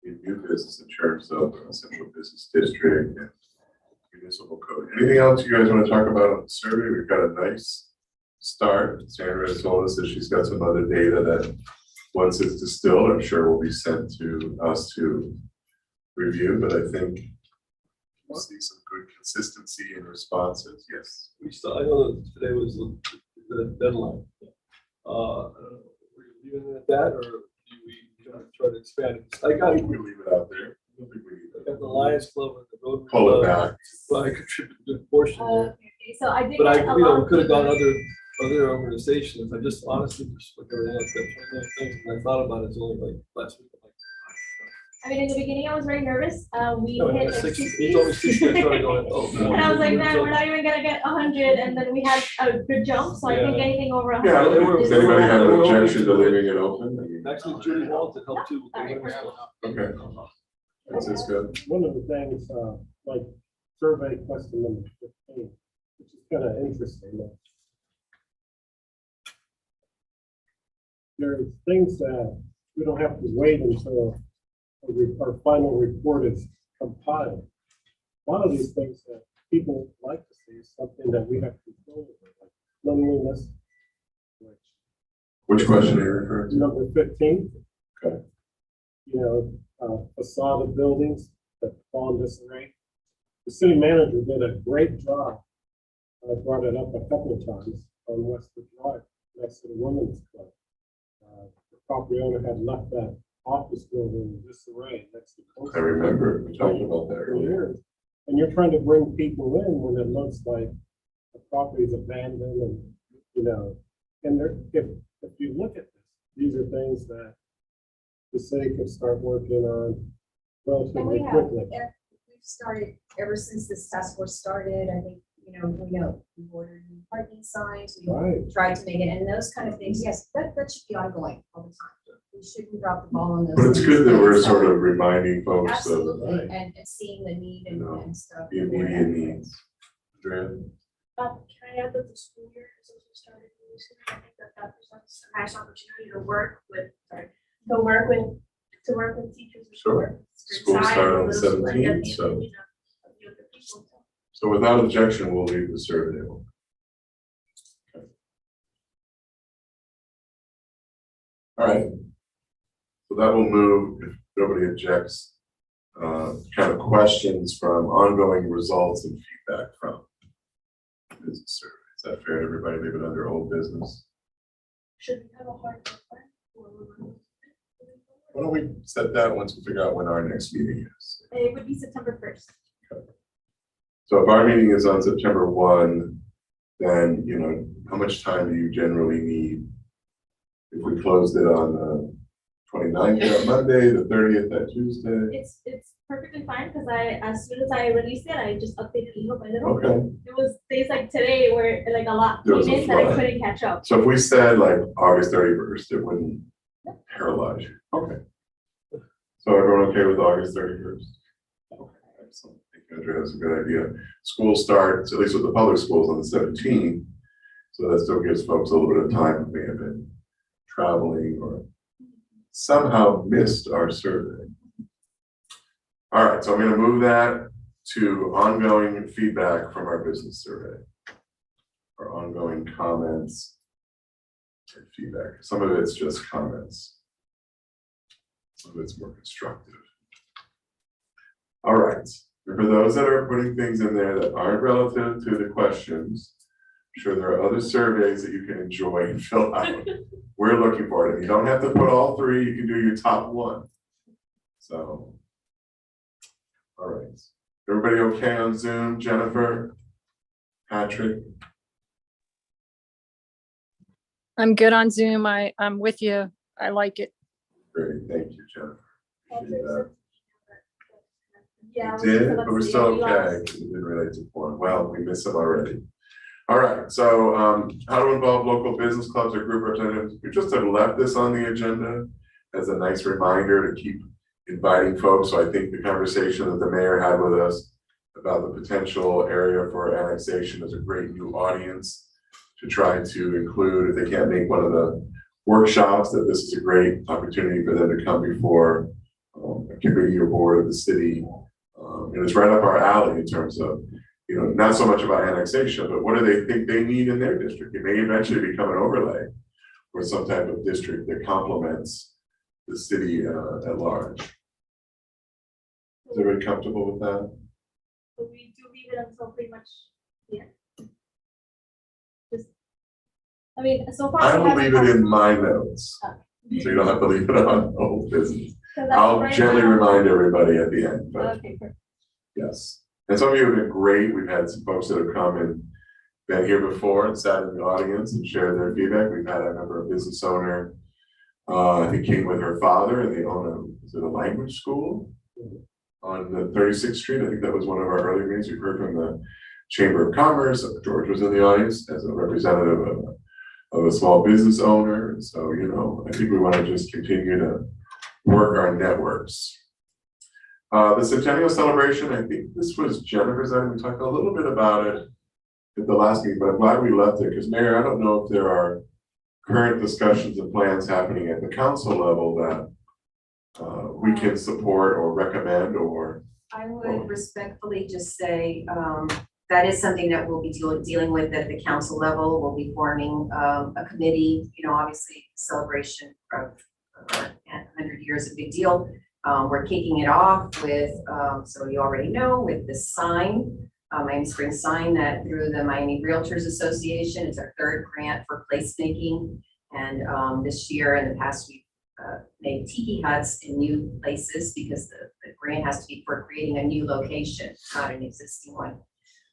new business in terms of central business district and municipal code. Anything else you guys want to talk about on the survey? We've got a nice start. Sandra has told us that she's got some other data that once it's distilled, I'm sure will be sent to us to review, but I think we'll see some good consistency in responses. Yes. I know that today was the deadline. I don't know, were you leaving it at that, or do we try to expand it? I think we leave it out there. I don't think we need to got the Lions Club and the Rotary pull it Club, back. but I contributed a good portion there. Okay, so I did But get a we lot. could have gone other organizations. I just honestly just look everything else, that things, and I thought about it only like last week. I mean, in the beginning, I was very nervous. We No, hit it's like 60, 60. it's always 60, I started going, oh. no. And I was like, man, we're not even gonna get 100, and then we had a good jump, so I think Yeah. anything over 100. Yeah, does anybody have an They were- objection to leaving it open? I mean, Actually, Judy Walton helped too. with the Alright, women's perfect. club. Okay. That's good. One of the things, like survey question number 15, which is kind of interesting. There's things that we don't have to wait until our final report is compiled. One of these things that people like to see is something that we have control over, like cleanliness, Which question are you referring to? number 15. Okay. Facade of buildings that fall in disarray. The city manager did a great job. I brought it up a couple of times on Westwood Drive, next to the Women's Club. The property owner had left that office building in disarray next to. I remember we talked about that For earlier. years. And you're trying to bring people in when it looks like the property is abandoned and, and there, if you look at this, these are things that the city could start working on And relatively we have, quickly. we've started, ever since this task force started, I think, we ordered new parking signs, we Right. tried to make it, and those kind of things, yes, that should be ongoing all the time. We shouldn't drop the ball on those. But it's things. good that we're So, sort of reminding folks of Absolutely, Right. and seeing the need and stuff. the immediate needs. Andrea? Can I add that the school year has also started recently? I think that presents a nice opportunity to work with teachers. and Sure. work School inside started on the with those, like, get 17th, the so- opinion of the other people. So without objection, we'll leave the survey open. Okay. All right. So that will move, if nobody objects, kind of questions from ongoing results and feedback from the business survey. Is that fair? Everybody leave it under old business? Should we have a hard deadline? Why don't we set that once we figure out when our next meeting is? It would be September 1st. So if our meeting is on September 1, then, how much time do you generally need? If we closed it on the 29th, that Monday, the 30th, that Tuesday? It's perfectly fine because as soon as I released it, I just updated little by little. Okay, It was days like today where like a lot There was came a in that I flood. couldn't catch up. so if we said like August 31st, it wouldn't paralyze you. Okay. So everyone okay with August 31st? Okay, excellent. I think Andrea has a good idea. School starts, at least with the public schools, on the 17th. So that still gives folks a little bit of time if they have been traveling or somehow missed our survey. All right, so I'm going to move that to ongoing feedback from our business survey, or ongoing comments and feedback. Some of it's just comments. Some of it's more constructive. All right, and for those that are putting things in there that aren't relative to the questions, I'm sure there are other surveys that you can enjoy and fill out. We're looking for it. And you don't have to put all three, you can do your top one. So. All right, everybody okay on Zoom? Jennifer? Patrick? I'm good on Zoom. I'm with you. I like it. Great, thank you, Jennifer. Appreciate that. Yeah. We did, but we're still okay, because we didn't relate to form. Well, we missed them already. All right, so how to involve local business clubs or group representatives. We just have left this on the agenda as a nice reminder to keep inviting folks. So I think the conversation that the mayor had with us about the potential area for annexation is a great new audience to try to include. If they can't make one of the workshops, that this is a great opportunity for them to come before a committee or board of the city. And it's right up our alley in terms of, you know, not so much about annexation, but what do they think they need in their district? It may eventually become an overlay or some type of district that complements the city at large. Is everybody comfortable with that? So we do leave it until pretty much, yeah. Just, I mean, so far. I we will haven't leave it had- in my notes, Okay. so you don't have to leave it on old business. 'Cause as of I'll right gently now- remind everybody at the end, but Okay, perfect. yes. And some of you have been great. We've had some folks that have come and been here before and sat in the audience and shared their feedback. We've had, I remember, a business owner, who came with her father, and they own is it a language school on the 36th Street? I think that was one of our early meetings. We've heard from the Chamber of Commerce. George was in the audience as a representative of a small business owner. And so, you know, I think we want to just continue to work our networks. The Centennial Celebration, I think this was Jennifer's item. We talked a little bit about it at the last meeting, but I'm glad we left it because, Mayor, I don't know if there are current discussions and plans happening at the council level that we can support or recommend or. I would respectfully just say, that is something that we'll be dealing with at the council level. We'll be forming a committee, you know, obviously celebration of 100 years is a big deal. We're kicking it off with, so you already know, with the sign, Miami Springs sign that through the Miami Realtors Association. It's our third grant for placemaking. And this year and the past week, made tiki huts in new places because the grant has to be for creating a new location, not an existing one.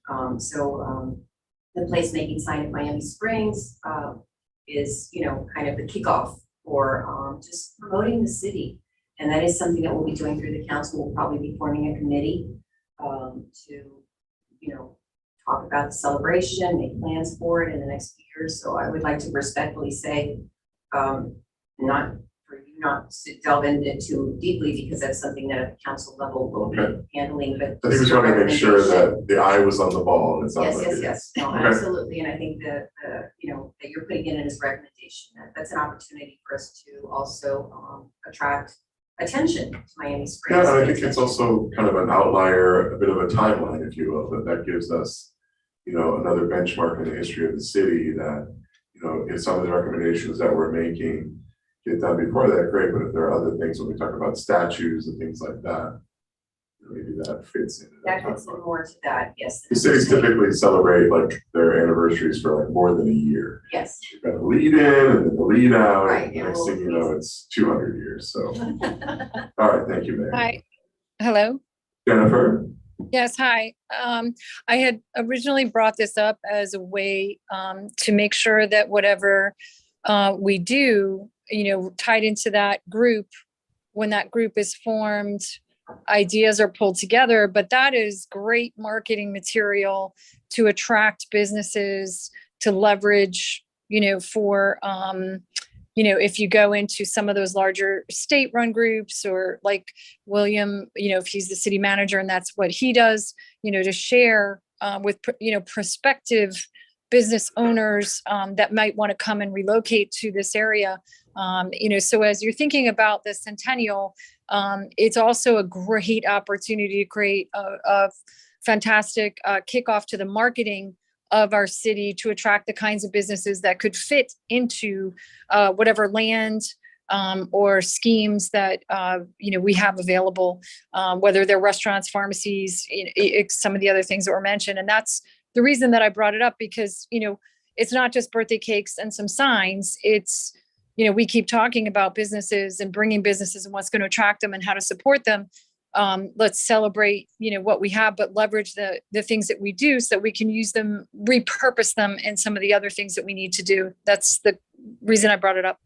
The placemaking sign at Miami Springs is, you know, kind of the kickoff for just promoting the city. And that is something that we'll be doing through the council. We'll probably be forming a committee to, you know, talk about the celebration, make plans for it in the next few years. So I would like to respectfully say, not for you not to delve into too deeply, because that's something that at the council level will be handling, but. I think we just want to make sure that the eye was on the ball and it sounds Yes, like yes, it is. yes, no, Okay. absolutely, and I think that, you know, that you're putting it in as recommendation, that's an opportunity for us to also, attract attention to Miami Springs. Yeah, and I think it's also kind of an outlier, a bit of a timeline, if you will, that gives us, you know, another benchmark in the history of the city that, you know, if some of the recommendations that we're making get done before that, great, but if there are other things, when we talk about statues and things like that, maybe that fits into that. That fits in more to that, yes. The cities typically celebrate like their anniversaries for like more than a year. Yes. You've got the lead in and then the lead out, Right, and the and next we'll- thing you know, it's 200 years, so. All right, thank you, Mayor. Hi. Hello. Jennifer? Yes, hi. I had originally brought this up as a way to make sure that whatever we do, you know, tied into that group, when that group is formed, ideas are pulled together, but that is great marketing material to attract businesses, to leverage, you know, for, you know, if you go into some of those larger state-run groups, or like William, you know, if he's the city manager and that's what he does, you know, to share with, you know, prospective business owners that might want to come and relocate to this area. You know, so as you're thinking about the Centennial, it's also a great opportunity to create a fantastic kickoff to the marketing of our city, to attract the kinds of businesses that could fit into whatever land or schemes that, we have available, whether they're restaurants, pharmacies, some of the other things that were mentioned. And that's the reason that I brought it up, because, it's not just birthday cakes and some signs. It's, we keep talking about businesses and bringing businesses and what's going to attract them and how to support them. Let's celebrate, what we have, but leverage the things that we do so that we can use them, repurpose them in some of the other things that we need to do. That's the reason I brought it up.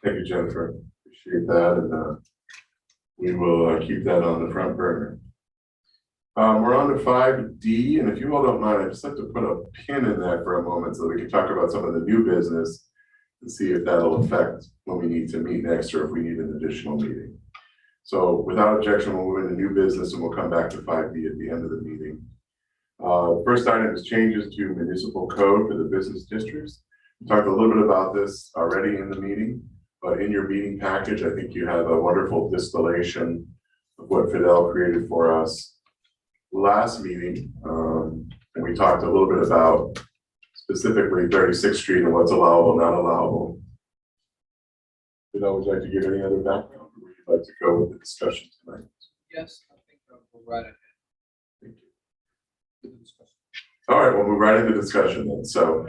Thank you, Jennifer. Appreciate that, and we will keep that on the front burner. We're on to 5D, and if you all don't mind, I'd just like to put a pin in that for a moment so we can talk about some of the new business and see if that'll affect when we need to meet next or if we need an additional meeting. So without objection, we'll move into new business and we'll come back to 5D at the end of the meeting. First item is changes to municipal code for the business districts. We talked a little bit about this already in the meeting, but in your meeting package, I think you have a wonderful distillation of what Fidel created for us last meeting. And we talked a little bit about specifically 36th Street and what's allowable, not allowable. Fidel, would you like to give any other background, or would you like to go with the discussion tonight? Yes, I think we'll right ahead. Thank you. with the discussion. All right, we'll move right into discussion then. So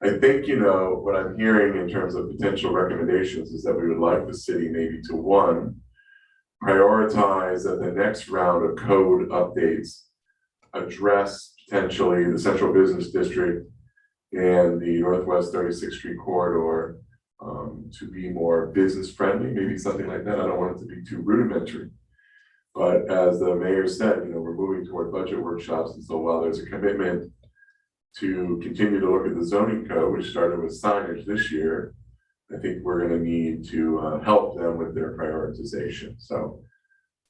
I think, what I'm hearing in terms of potential recommendations is that we would like the city maybe to, one, prioritize that the next round of code updates address potentially the central business district and the Northwest 36th Street corridor to be more business friendly, maybe something like that. I don't want it to be too rudimentary. But as the mayor said, we're moving toward budget workshops. And so while there's a commitment to continue to look at the zoning code, which started with signage this year, I think we're going to need to help them with their prioritization. So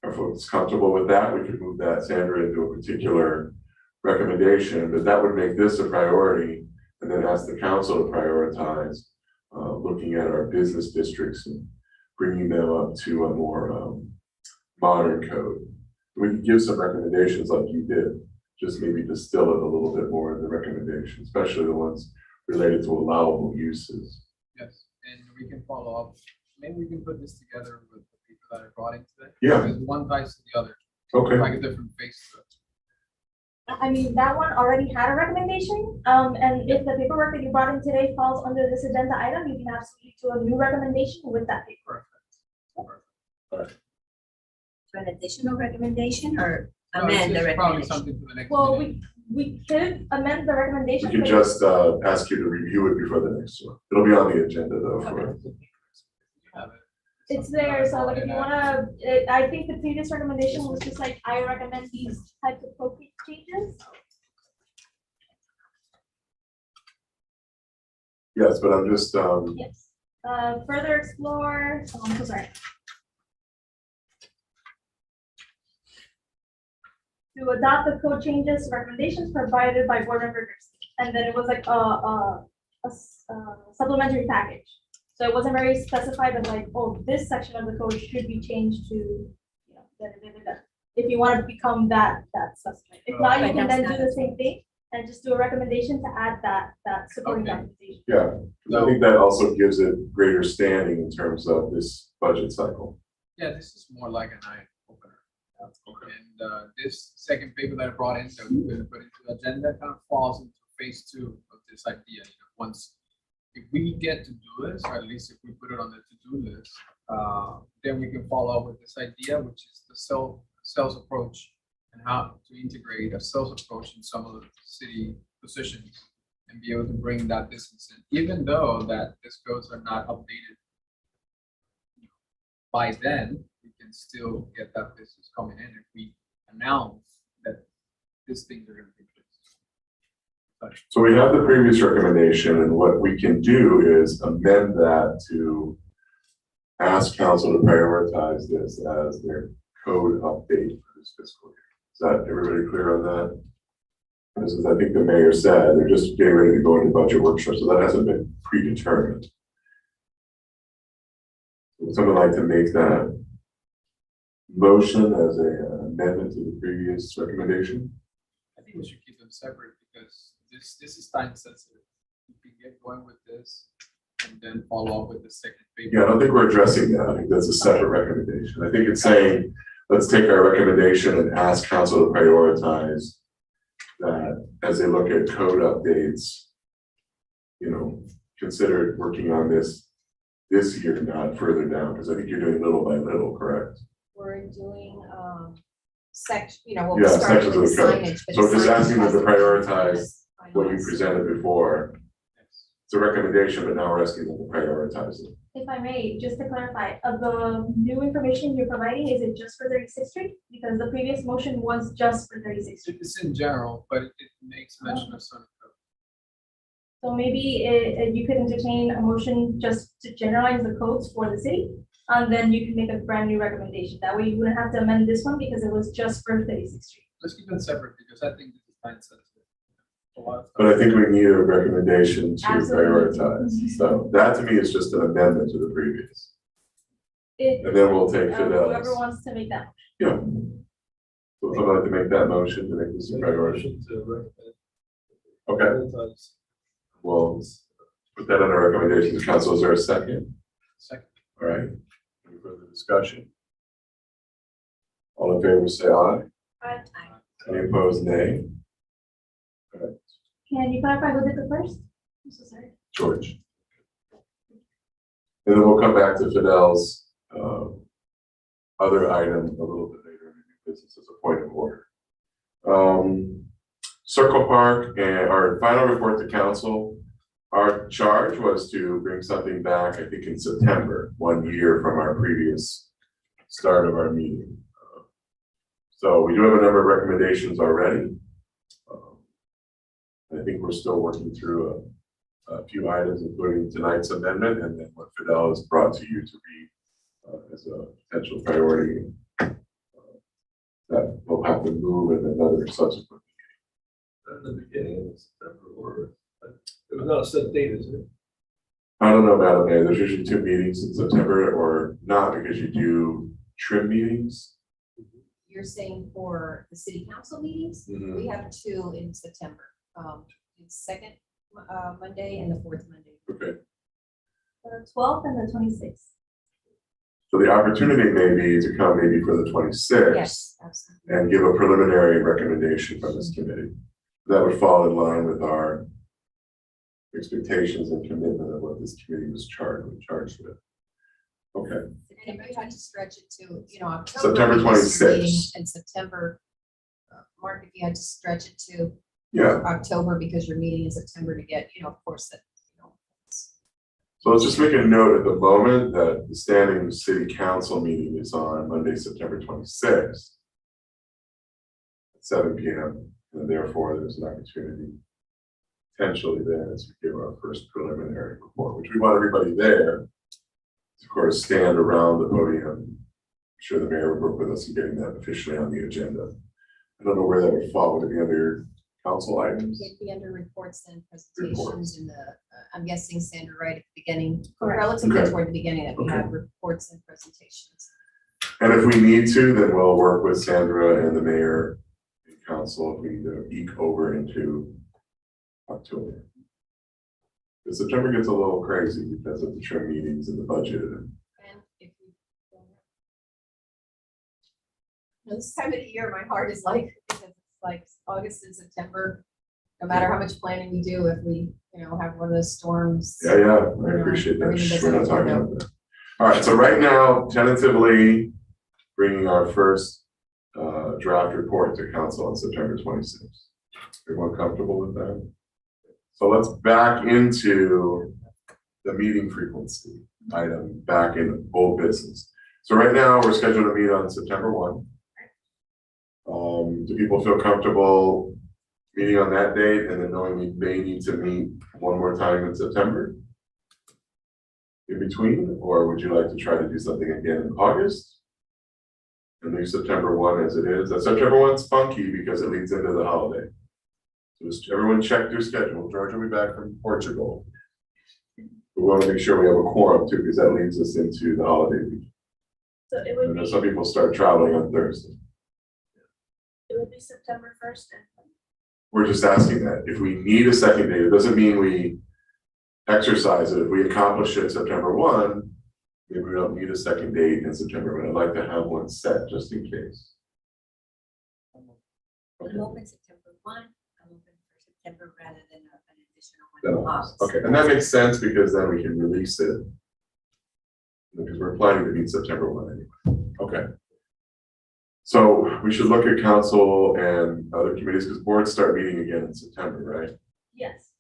are folks comfortable with that? We could move that, Sandra, into a particular recommendation, but that would make this a priority and then ask the council to prioritize looking at our business districts and bringing them up to a more modern code. We could give some recommendations like you did, just maybe distill it a little bit more in the recommendation, especially the ones related to allowable uses. Yes, and we can follow up. Maybe we can put this together with the people that are brought into it. Yeah. Because one ties to the other. Okay. Like a different face to it. I mean, that one already had a recommendation, and if the paperwork that you brought in today falls under this agenda item, you can absolutely do a new recommendation with that paper. Perfect. For an additional recommendation or No, amend the it's probably recommendation? something for the next Well, meeting. we could amend the We recommendation. could but- just ask you to review it before the next one. It'll be on the agenda though for. You have it. It's something there, that I so brought like if in you after. wanna, I think the previous recommendation was just like, I recommend these types of code changes. Yes, but I'm just, Yes. Further explore, I'm so sorry. To adopt the code changes recommendations provided by board members. And then it was like a supplementary package. So it wasn't very specified of like, oh, this section of the code should be changed to, if you want to become that specified. If not, you Right, can then that's do the same thing and just do a recommendation to add that supporting Okay. documentation. yeah, 'cause I think that also gives it greater standing in terms of this budget cycle. Yeah, this is more like an eye opener. And this second paper that I brought in that we're gonna put into the agenda kind of falls into phase 2 of this idea. Once, if we get to do this, or at least if we put it on the to-do list, then we can follow up with this idea, which is the sales approach and how to integrate a sales approach in some of the city positions and be able to bring that distance in, even though that these codes are not updated by then, we can still get that business coming in if we announce that these things are gonna be fixed. So we have the previous recommendation, and what we can do is amend that to ask council to prioritize this as their code update for this fiscal year. Is that everybody clear on that? This is, I think the mayor said, they're just getting ready to go into budget workshop, so that hasn't been predetermined. Would someone like to make that motion as a amendment to the previous recommendation? I think we should keep them separate because this is time sensitive. We can get going with this and then follow up with the second paper. Yeah, I don't think we're addressing that. I think that's a separate recommendation. I think it's saying, let's take our recommendation and ask council to prioritize that as they look at code updates, you know, consider working on this year, not further down, because I think you're doing little by little, correct? We're doing, you know, what we Yeah, started sections of with the code. signage. but So the just signage asking them to hasn't been prioritize what you finalized. presented before. It's a recommendation, but now we're asking them to prioritize it. If I may, just to clarify, of the new information you're providing, is it just for 36th Street? Because the previous motion was just for 36th Street. It's in general, but it makes mention of Summit Code. So maybe you could entertain a motion just to generalize the codes for the city, and then you can make a brand new recommendation. That way you wouldn't have to amend this one because it was just for 36th Street. Let's keep them separate because I think this is time sensitive. A lot of But I stuff. think we need a recommendation to Absolutely. prioritize. So that to me is just an amendment to the previous. And then we'll take Whoever Fidel's. wants to make that. Yeah. So someone like to make that motion to make this a Make a priority. motion to recommend. Okay, Prioritize. we'll put that on a recommendation to council. Is there a second? Second. All right. Any further discussion? All in favor, say aye. Aye. Any opposed, nay? Can you clarify who did the first? I'm so sorry. George. And then we'll come back to Fidel's other item a little bit later in the new business as a point of order. Circle Park and our final report to council. Our charge was to bring something back, I think in September, 1 year from our previous start of our meeting. So we do have a number of recommendations already. I think we're still working through a few items, including tonight's amendment and then what Fidel has brought to you to read as a potential priority that will have to move in another subsequent. At the beginning of September, or, it was not a set date, is it? I don't know, Madam Mayor, there's usually 2 meetings in September or not because you do trim meetings. You're saying for the city council meetings? Mhm. We have 2 in September. The second Monday and the 4th Monday. Okay, The 12th and the 26th. so the opportunity may be to come maybe for the 26th. Yes, absolutely. And give a preliminary recommendation from this committee. That would fall in line with our expectations and commitment of what this committee was charged with. Okay, And if you had to stretch it to, you know, October. September because you're 26th. meeting in September, Mark, if you had to stretch it to yeah, October because you're meeting in September to get, you know, of course, that, you know. so let's just make a note at the moment that the standing city council meeting is on Monday, September 26th. At 7 p.m. and therefore there's an opportunity potentially there as we give our first preliminary report, which we want everybody there. To, of course, stand around the podium. I'm sure the mayor would work with us in getting that officially on the agenda. I don't know where that would fall. Would it be under council items? It'd be under reports and presentations Reports. in the, I'm guessing Sandra, right at the beginning, Correct. relatively Okay. toward the beginning that we Okay. have reports and presentations. And if we need to, then we'll work with Sandra and the mayor and council if we need to eke over into October. Because September gets a little crazy because of the trim meetings and the budget. And if we. This time of the year, my heart is like, because it's like August and September, no matter how much planning we do, if we, you know, have one of those storms. Yeah, I appreciate that. Everything Shh, We're not doesn't talking work about that. All right, so right now, tentatively bringing our first draft report to council on September 26th. Everyone comfortable with that? So let's back into the meeting frequency item back in old business. So right now, we're scheduled to meet on September 1. Do people feel comfortable meeting on that date and then knowing we may need to meet one more time in September? In between, or would you like to try to do something again in August? And leave September 1 as it is. That September 1's funky because it leads into the holiday. So just everyone check your schedule. George will be back from Portugal. We want to make sure we have a quorum too, because that leads us into the holiday week. So it I would know be, some people start traveling on Thursday. September 1st and We're just asking that. If we need a second date, it doesn't mean we exercise it. If we accomplish it September 1, maybe we don't need a second date in September, but I'd like to have one set just in case. Okay. I'm open September 1, I'm open for September rather than an additional Then one in I'll- August. Okay, and that makes sense because then we can release it. Because we're planning to meet September 1 anyway. Okay. So we should look at council and other committees because boards start meeting again in September, right? Yes,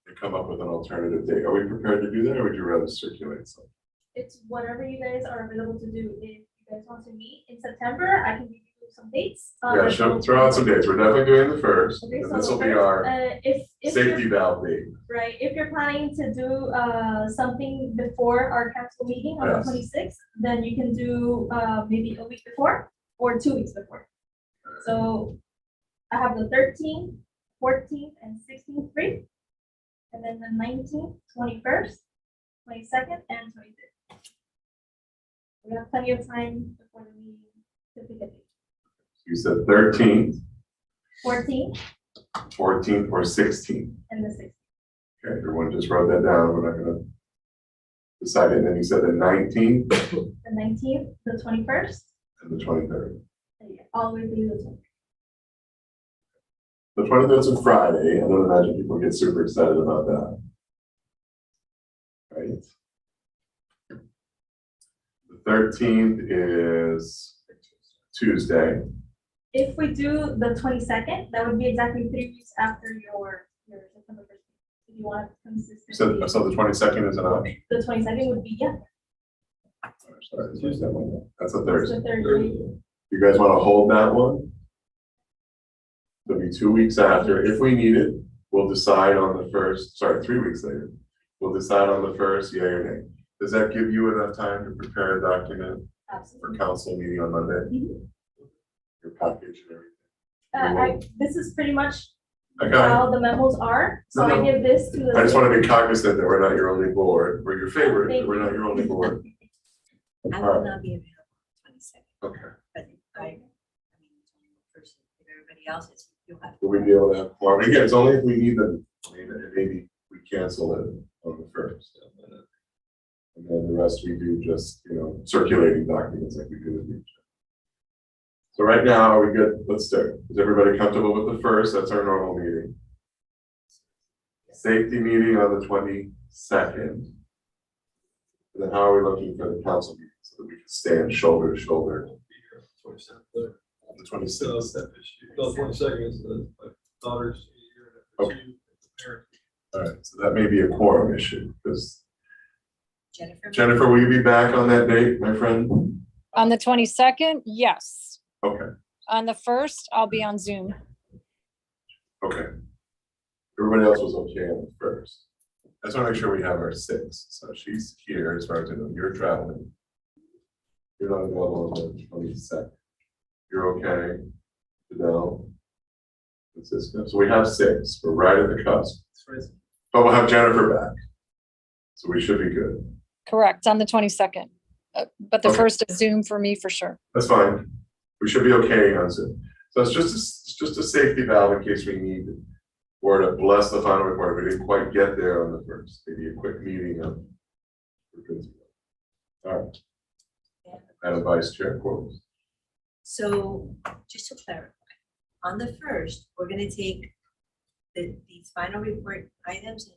And come up with an alternative date. Are we prepared to do that or would you rather circulate something? it's whatever you guys are available to do. If you guys want to meet in September, I can give you some dates. Yeah, throw out some dates. We're definitely doing the first. Okay, And so this will the be first, our if you're safety valve date. right, if you're planning to do something before our council meeting on the Yes. 26th, then you can do maybe a week before or 2 weeks before. So I have the 13th, 14th, and 16th free. And then the 19th, 21st, 22nd, and 25th. We have plenty of time before the meeting to pick a date. You said 13th, 14th 14th, or 16th. and the 16th. Okay, everyone just wrote that down. We're not gonna decide it. And then you said the 19th The 19th, the 21st, and the 23rd. and yeah, all the way through the 20th. The 23rd is a Friday. I don't imagine people get super excited about that. Right? The 13th is Tuesday. If we do the 22nd, that would be exactly 3 weeks after your September 1st. If you want consistent. So the 22nd is an option. The 22nd would be, yeah, Sorry, Tuesday, Monday. That's a it's Thursday. the Thursday. You guys want to hold that one? It'll be 2 weeks after. If we need it, we'll decide on the first, 3 weeks later. We'll decide on the first, yea or nay. Does that give you enough time to prepare a document for Absolutely. council meeting on Monday? Mhm. Your package and everything? This is pretty much Okay, how the memos are, so No, I no. give this to the. I just want to be cognizant that we're not your only board. We're your favorite, Thank but we're not your only board. I Alright. will not be available on the 22nd, Okay. but I mean, it's only one person, if everybody else is, you'll have. Will we be able to have more? Again, it's only if we need them. I mean, maybe we cancel it on the first. And then the rest we do just, circulating documents like we do with each other. So right now, are we good? Let's start. Is everybody comfortable with the first? That's our normal meeting. Safety meeting on the 22nd. And then how are we looking for the council meeting so that we can stand shoulder to shoulder? 27th. On the 26th. No, 22nd is my daughter's year. Okay. All right, so that may be a quorum issue because Jennifer, will you be back on that date, my friend? On the 22nd, yes. Okay, On the 1st, I'll be on Zoom. okay. Everybody else was okay on the first. I just want to make sure we have our 6. So she's here as far as I know. You're traveling. You're not available on the 22nd. You're okay. Fidel. Francisco. So we have 6. We're right at the cusp. But we'll have Jennifer back. So we should be good. Correct, on the 22nd. But the Okay. 1st is Zoom for me for sure. That's fine. We should be okay on Zoom. So it's just a safety valve in case we need or to bless the final report. We didn't quite get there on the first. Maybe a quick meeting of. We're good to go. All right. Madam Vice Chair, quotes. So, just to clarify, on the 1st, we're gonna take these final report items and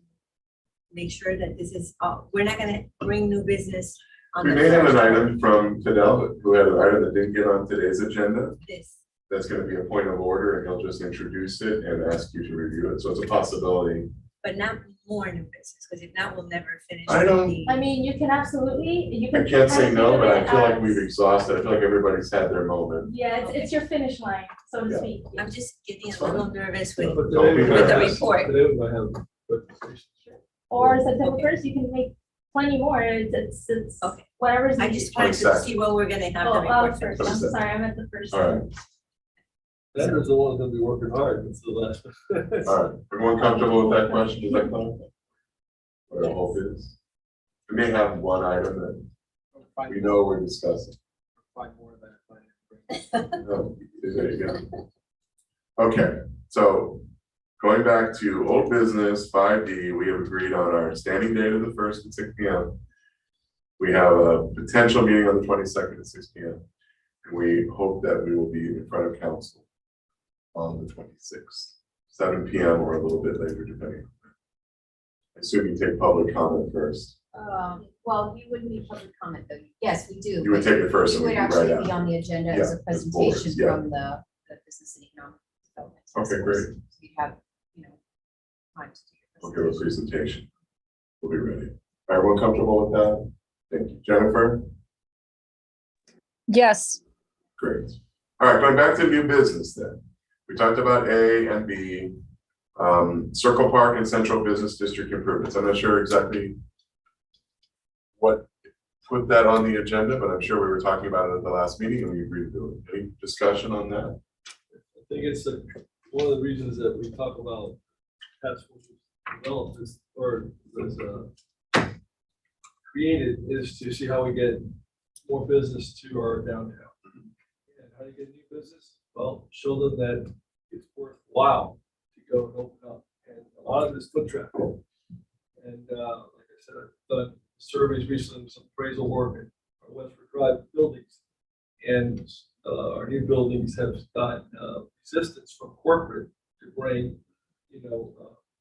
make sure that this is, we're not gonna bring new business on We the may have an 1st. item from Fidel, who had an item that didn't get on today's agenda. This, That's gonna be a point of order and he'll just introduce it and ask you to review it. So it's a possibility. but not more new business, because if not, we'll never finish. I don't- the- I mean, you can absolutely, you I can. can't say kind of no, think but of I it feel like as- we've exhausted. I feel like everybody's had their moment. Yeah, it's your finish line, so to Yeah. speak. I'm just getting It's a little fine. nervous But with, Don't be today we with the nervous. report. Today we might have presentations. Or September Okay. 1st, you can make plenty more, it's Okay. whatever's. I needed. just wanted to 22nd. see what we're gonna have Oh, the report. first, for. I'm 22nd. sorry, I meant the first. All right. Andrew's the one who's gonna be working hard, it's the last. All right, everyone comfortable with that question? Does that clarify? What our hope is? We may have one item that we know we're discussing. 5 more than I planned. No, there you go. Okay, so going back to old business, 5D, we have agreed on our standing date of the 1st at 6 p.m. We have a potential meeting on the 22nd at 6 p.m. And we hope that we will be in front of council on the 26th, 7 p.m. or a little bit later, depending. I assume you take public comment first. Well, you wouldn't need public comment though. Yes, we do. You would take it first It and we would do right actually be after. on the agenda Yeah, as a as board, presentation yeah. from the Business and Economic Development. Task Okay, Force. great. So you have, you know, time to do We'll your give a presentation. We'll be ready. Everyone comfortable with that? Thank you. Jennifer? Yes, Great. All right, going back to new business then. We talked about A and B, Circle Park and Central Business District improvements. I'm not sure exactly what put that on the agenda, but I'm sure we were talking about it at the last meeting and we agreed to do it. Any discussion on that? I think it's one of the reasons that we talk about task forces developed this, or was created, is to see how we get more business to our downtown. And how do you get new business? Well, show them that it's worthwhile to go and open up. And a lot of it is foot traffic. And like I said, I've done surveys recently, some appraisal work in our Westford Drive buildings. And our new buildings have got resistance from corporate to bring,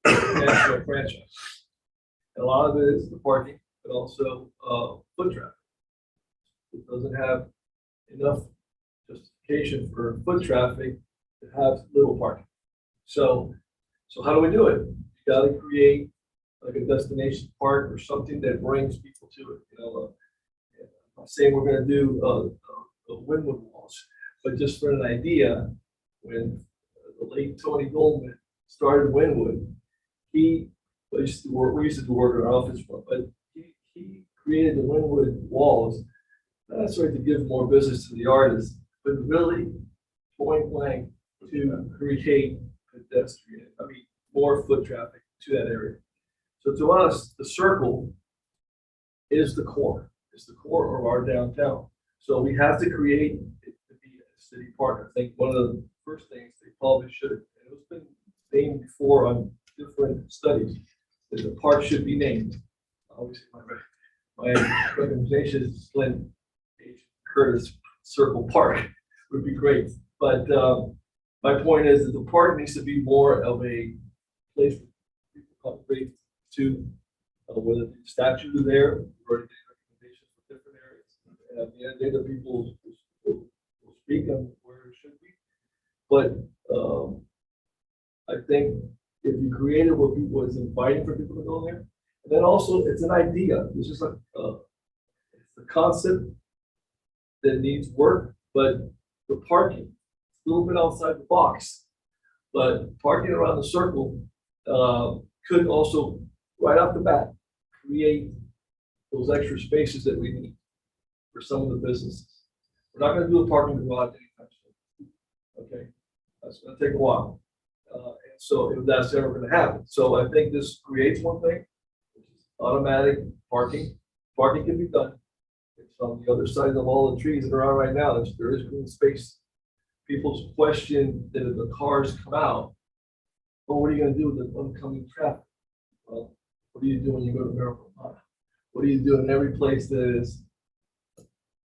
national franchise. And a lot of it is the parking, but also foot traffic. It doesn't have enough justification for foot traffic to have little parking. So how do we do it? You got to create like a destination park or something that brings people to it. I'm not saying we're going to do Wynwood walls, but just for an idea, when the late Tony Goldman started Wynwood, we used to work in our office, but he created the Wynwood walls, not necessarily to give more business to the artists, but really point blank to create more foot traffic to that area. So to us, the circle is the core of our downtown. So we have to create it to be a city park. I think one of the first things they probably should, and it was been named before on different studies, that the park should be named. Obviously, my recommendation is Glenn H. Curtis Circle Park would be great. But my point is that the park needs to be more of a place for people to congregate to, whether the statues are there, we've already made recommendations for different areas. And at the end of the day, the people will speak on where it should be. But I think if you create it where people is inviting for people to go there, and then also it's an idea. It's just like it's the concept that needs work, but the parking, a little bit outside the box, but parking around the circle could also, right off the bat, create those extra spaces that we need for some of the businesses. We're not going to do a parking garage anytime soon. Okay, that's going to take a while. And so if that's ever going to happen. So I think this creates one thing, which is automatic parking. Parking can be done. It's on the other side of all the trees that are on right now. There is green space. People's question that if the cars come out, well, what are you going to do with the oncoming traffic? Well, what do you do when you go to Miracle Mile? What do you do in every place that is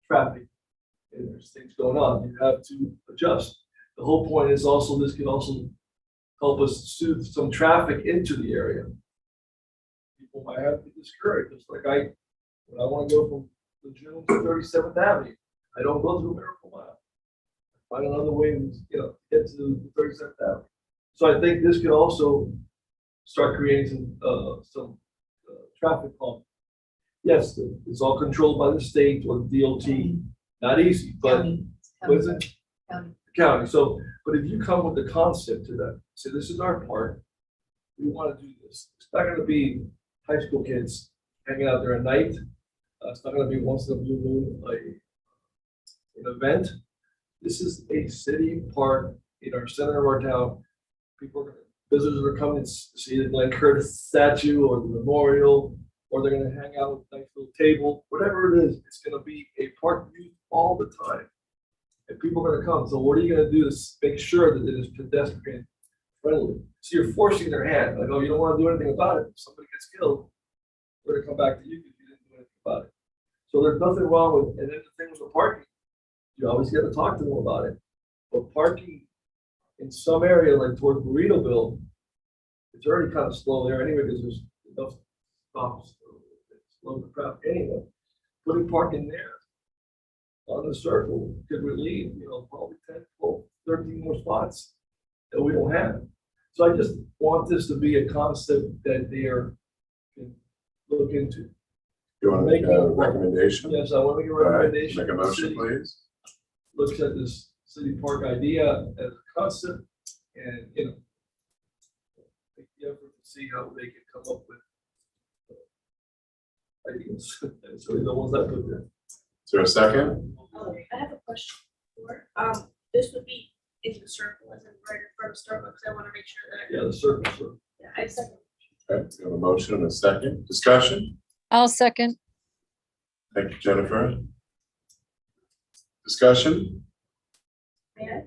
traffic and there's things going on? You have to adjust. The whole point is also this can also help us soothe some traffic into the area. People might have to be discouraged. It's like when I want to go from the June to 37th Avenue, I don't go through Miracle Mile. I find another way to get to 37th Avenue. So I think this could also start creating some traffic calming. Yes, it's all controlled by the state or the DOT. Not easy, but what is it? County. So, but if you come with the concept to that, say this is our park, we want to do this. It's not going to be high school kids hanging out there at night. It's not going to be once in a blue moon an event. This is a city park in our center of our town. Visitors are coming to see the Glenn Curtis statue or the memorial, or they're going to hang out with a nice little table, whatever it is. It's going to be a park used all the time. And people are going to come. So what are you going to do to make sure that it is pedestrian friendly. So you're forcing their hand, like, oh, you don't wanna do anything about it, if somebody gets killed, we're gonna come back to you because you didn't do anything about it. So there's nothing wrong with, and then the thing with the parking, you always gotta talk to them about it. But parking in some area, like towards Burritoville, it's already kind of slow there anyway, because there's enough stops, slow the traffic anyway. Putting parking there on the circle could relieve, probably 10, 12, 13 more spots that we don't have. So I just want this to be a concept that they can look into. You want to make a recommendation? Yes, I want to make a All right, recommendation. make a The motion, city please. Looks at this city park idea as a concept and, make the effort to see how they can come up with ideas. And so the ones I put there. Is there a second? I have a question for, this would be in the circle as in right in front of Starbucks. I want to make sure that, Yeah, the circle. yeah, I second. Okay, we have a motion and a second. Discussion? I'll second. Thank you, Jennifer. Discussion? May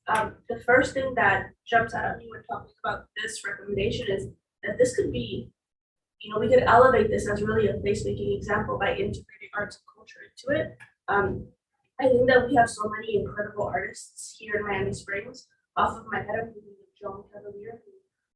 I? The first thing that jumps out at me when talking about this recommendation is that this could be, we could elevate this as really a place-making example by integrating arts and culture into it. I think that we have so many incredible artists here in Miami Springs. Off of my head, I'm thinking of Joan Cavalier, who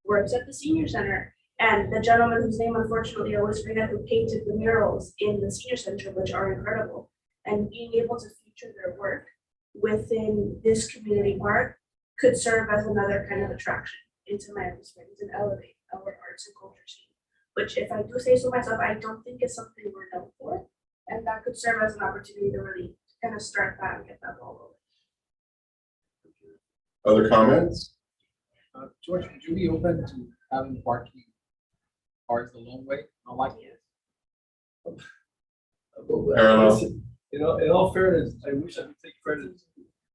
works at the senior center, and the gentleman whose name unfortunately I always forget, who painted the murals in the senior center, which are incredible. And being able to feature their work within this community park could serve as another kind of attraction into Miami Springs and elevate our arts and culture scene. Which, if I do say so myself, I don't think is something we're known for. And that could serve as an opportunity to really kind of start that and get that ball rolling. Other comments? George, would you be open to having parking cars the long way, not like this? Parallel. In all fairness, I wish I could take credit.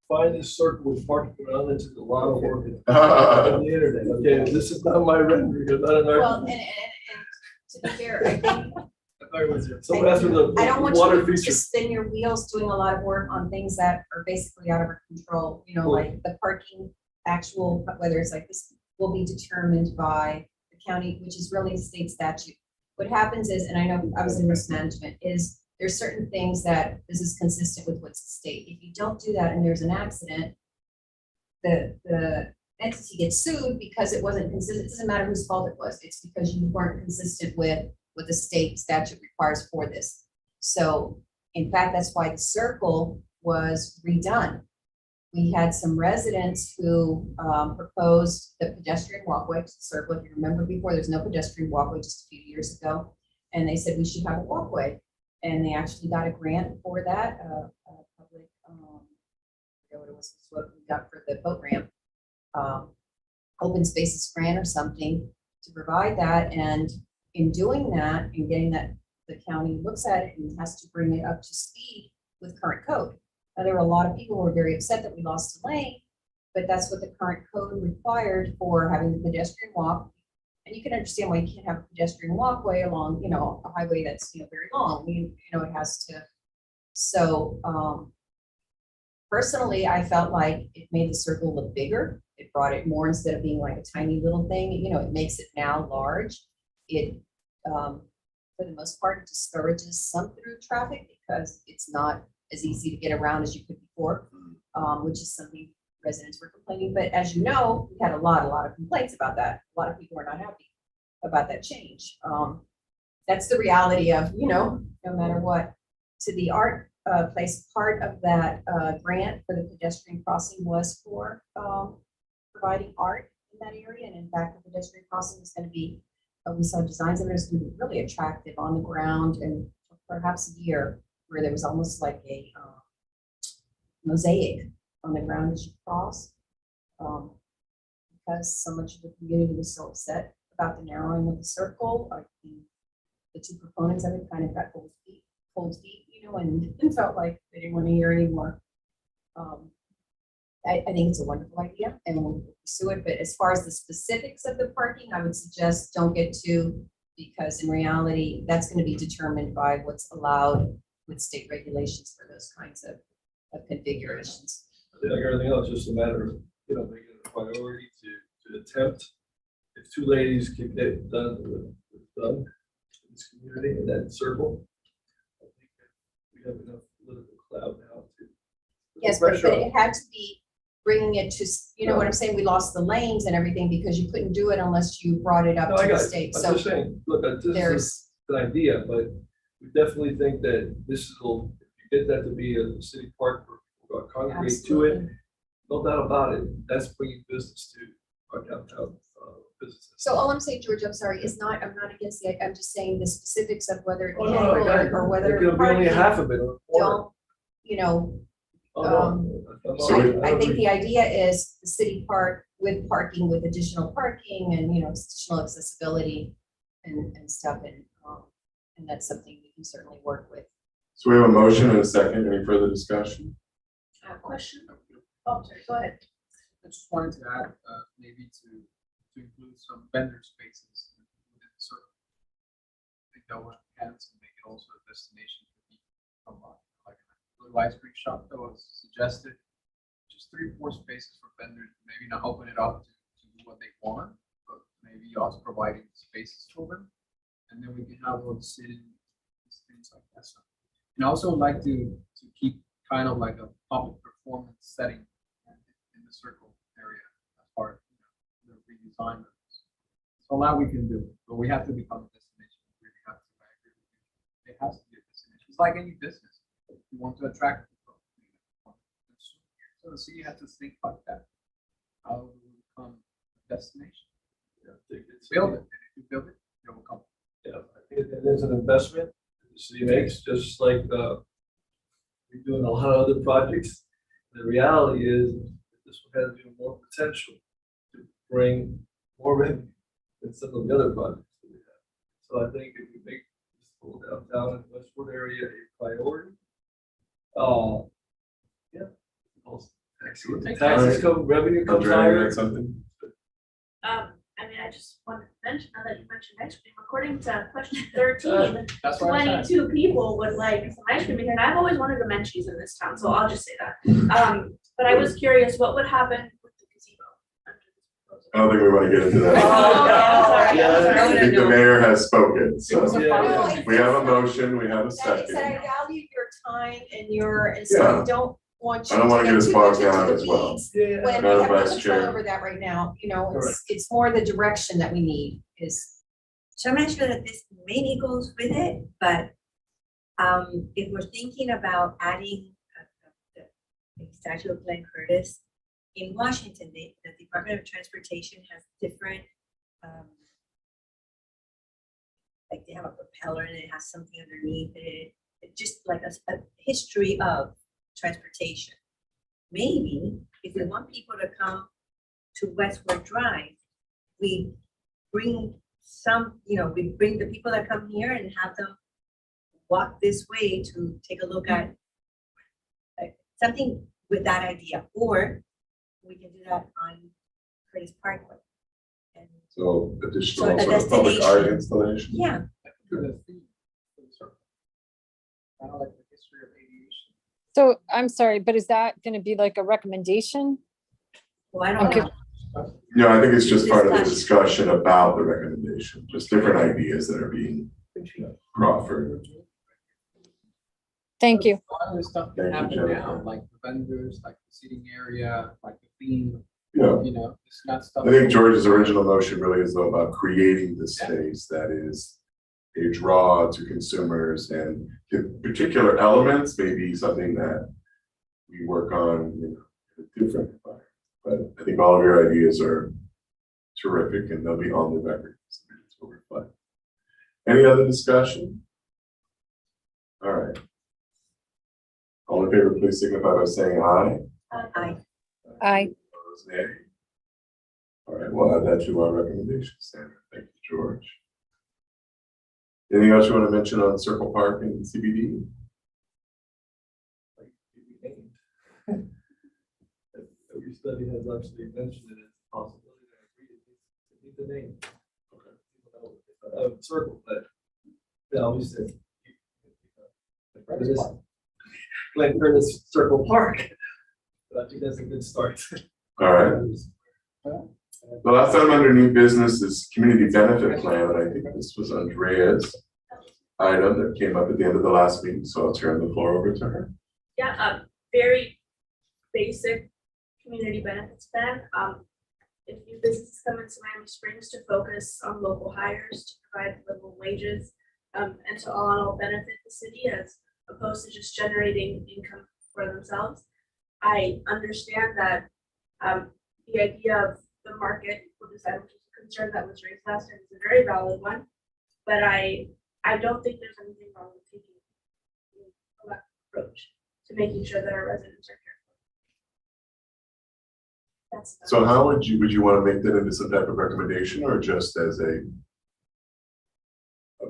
Find this circle with parking around it took a lot of work on the internet. Okay, this is not my rendering, it's not an Well, argument. and to be fair, I think Someone asked for the I don't want water you to feature. spin your wheels doing a lot of work on things that are basically out of our control, like the parking actual, whether it's like this will be determined by the county, which is really a state statute. What happens is, and I know I was in risk management, is there's certain things that this is consistent with what's the state. If you don't do that and there's an accident, the entity gets sued because it wasn't consistent. It doesn't matter whose fault it was. It's because you weren't consistent with what the state statute requires for this. So in fact, that's why the circle was redone. We had some residents who proposed the pedestrian walkway to the circle. If you remember before, there's no pedestrian walkway just a few years ago. And they said we should have a walkway. And they actually got a grant for that, public, I forget what it was, what we got for the boat ramp. Open spaces grant or something to provide that. And in doing that and getting that, the county looks at it and has to bring it up to speed with current code. Now, there were a lot of people who were very upset that we lost a lane, but that's what the current code required for having the pedestrian walk. And you can understand why you can't have a pedestrian walkway along, a highway that's, very long. It has to. So, personally, I felt like it made the circle look bigger. It brought it more instead of being like a tiny little thing. It makes it now large. It, for the most part, discourages some through traffic because it's not as easy to get around as you could before, which is something residents were complaining. But as you know, we had a lot of complaints about that. A lot of people were not happy about that change. That's the reality of, no matter what. To the art place, part of that grant for the pedestrian crossing was for providing art in that area. And in fact, the pedestrian crossing is going to be, we saw designs of it is going to be really attractive on the ground, and perhaps a year where there was almost like a mosaic on the ground as you cross, because so much of the community was so upset about the narrowing of the circle. I think the two proponents of it kind of got cold feet, and felt like they didn't want to hear anymore. I think it's a wonderful idea and we'll pursue it, but as far as the specifics of the parking, I would suggest don't get too, because in reality, that's going to be determined by what's allowed with state regulations for those kinds of configurations. Like everything else, just a matter of, making it a priority to to attempt. If two ladies can get it done, done in this community in that circle, I think that we have enough political clout now to. Yes, but it had to be bringing it to, you know what I'm saying, we lost the lanes and everything because you couldn't do it unless you brought it up No, to I the got it. state, I'm so just saying, look, this is there's, an idea, but we definitely think that this will, if you get that to be a city park where people got congregate to it, no doubt about it, that's bringing business to our downtown businesses. so all I'm saying, George, I'm sorry, is not, I'm not against the, I'm just saying the specifics of whether it Oh, be no, I angled got it. or whether It could be only parking half of it or a quarter. don't, you know, Oh, no. I'm So not- we- I think the idea is the city park with parking, with additional parking and, you know, additional accessibility and stuff, and that's something we can certainly work with. So we have a motion and a second. Any further discussion? Question? Oh, sorry, go ahead. I just wanted to add, maybe to include some vendor spaces within the circle. I think that would enhance and make it also a destination for people, like a little ice cream shop that was suggested. Just 3 or 4 spaces for vendors, maybe not open it up to do what they want, but maybe also providing spaces for them. And then we can have them sit in things like that. So, and I also like to keep kind of like a public performance setting in the circle area as part of, the redesign of this. So a lot we can do, but we have to become a destination. We really have to. I agree with you. It has to be a destination. It's like any business. You want to attract people. So the city has to think like that. How do we become a destination? Yeah, I think it's- Build it. And if you build it, it will come. Yeah, I think it is an investment the city makes, just like, we're doing a lot of other projects. The reality is, this one has even more potential to bring more revenue than some of the other projects that we have. So I think if we make this whole downtown and Westwood area a priority, yeah. Also, taxes come, revenue comes Andrea, you higher. had something? I mean, I just wanted to mention, now that you mentioned ice cream, according to question 13, That's what I'm saying. 22 people would like some ice cream, and I've always wanted a Menchie's in this town, so I'll just say that. But I was curious, what would happen with the gazebo? under this I don't think we want to get into that. proposal? Yeah. I think the mayor has spoken, It was a so Yeah. we have a motion, we have a That is that I second. value your time and so I Yeah. don't want you I don't wanna to get get us too bogged much into down the as well. weeds. Yeah. When we Madam have no Vice control Chair. over that right now, you know, Correct. it's more the direction that we need is. So I'm not sure that this maybe goes with it, but if we're thinking about adding the statue of Glenn Curtis, in Washington, the Department of Transportation has different, like they have a propeller and it has something underneath it. It's just like a history of transportation. Maybe if we want people to come to Westward Drive, we bring some, we bring the people that come here and have them walk this way to take a look at something with that idea, or we can do that on Curtis Parkway. And So additional So a sort of public art destination. installation. yeah, To the theme for the circle. Kind of like the history of aviation. So I'm sorry, but is that going to be like a recommendation? well, I don't Okay. know. No, I think it's just part of the discussion about the recommendation, just different ideas that are being proffered. Thank you. A lot of this stuff Thank can you, happen Jennifer. now, like the vendors, like the seating area, like the theme, Yeah. it's not stuff. I think George's original motion really is though about creating the space that is a draw to consumers, and the particular elements may be something that we work on, in a different environment. But I think all of your ideas are terrific and they'll be on the record. So we'll reflect. Any other discussion? All right. All in favor, please signify by saying aye. I, Opposed, nay. All right, we'll add that to our recommendation, Sandra. Thank you, George. Anything else you want to mention on Circle Park and CBD? Every study has actually mentioned it as a possibility. I agree, it needs a name. Circle, but they always said. Glen Curtis Circle Park. But I think that's a good start. All right, The last time under new business is community benefit plan, and I think this was Andrea's item that came up at the end of the last meeting, so I'll turn the floor over to her. Yeah, very basic community benefits plan. If new businesses come into Miami Springs, to focus on local hires, to provide livable wages, and to all benefit the city as opposed to just generating income for themselves. I understand that, the idea of the market will decide, which is a concern that was raised last time, is a very valid one. But I don't think there's anything wrong with taking a left approach to making sure that our residents are cared for. That's. So how would you want to make that into some type of recommendation, or just as a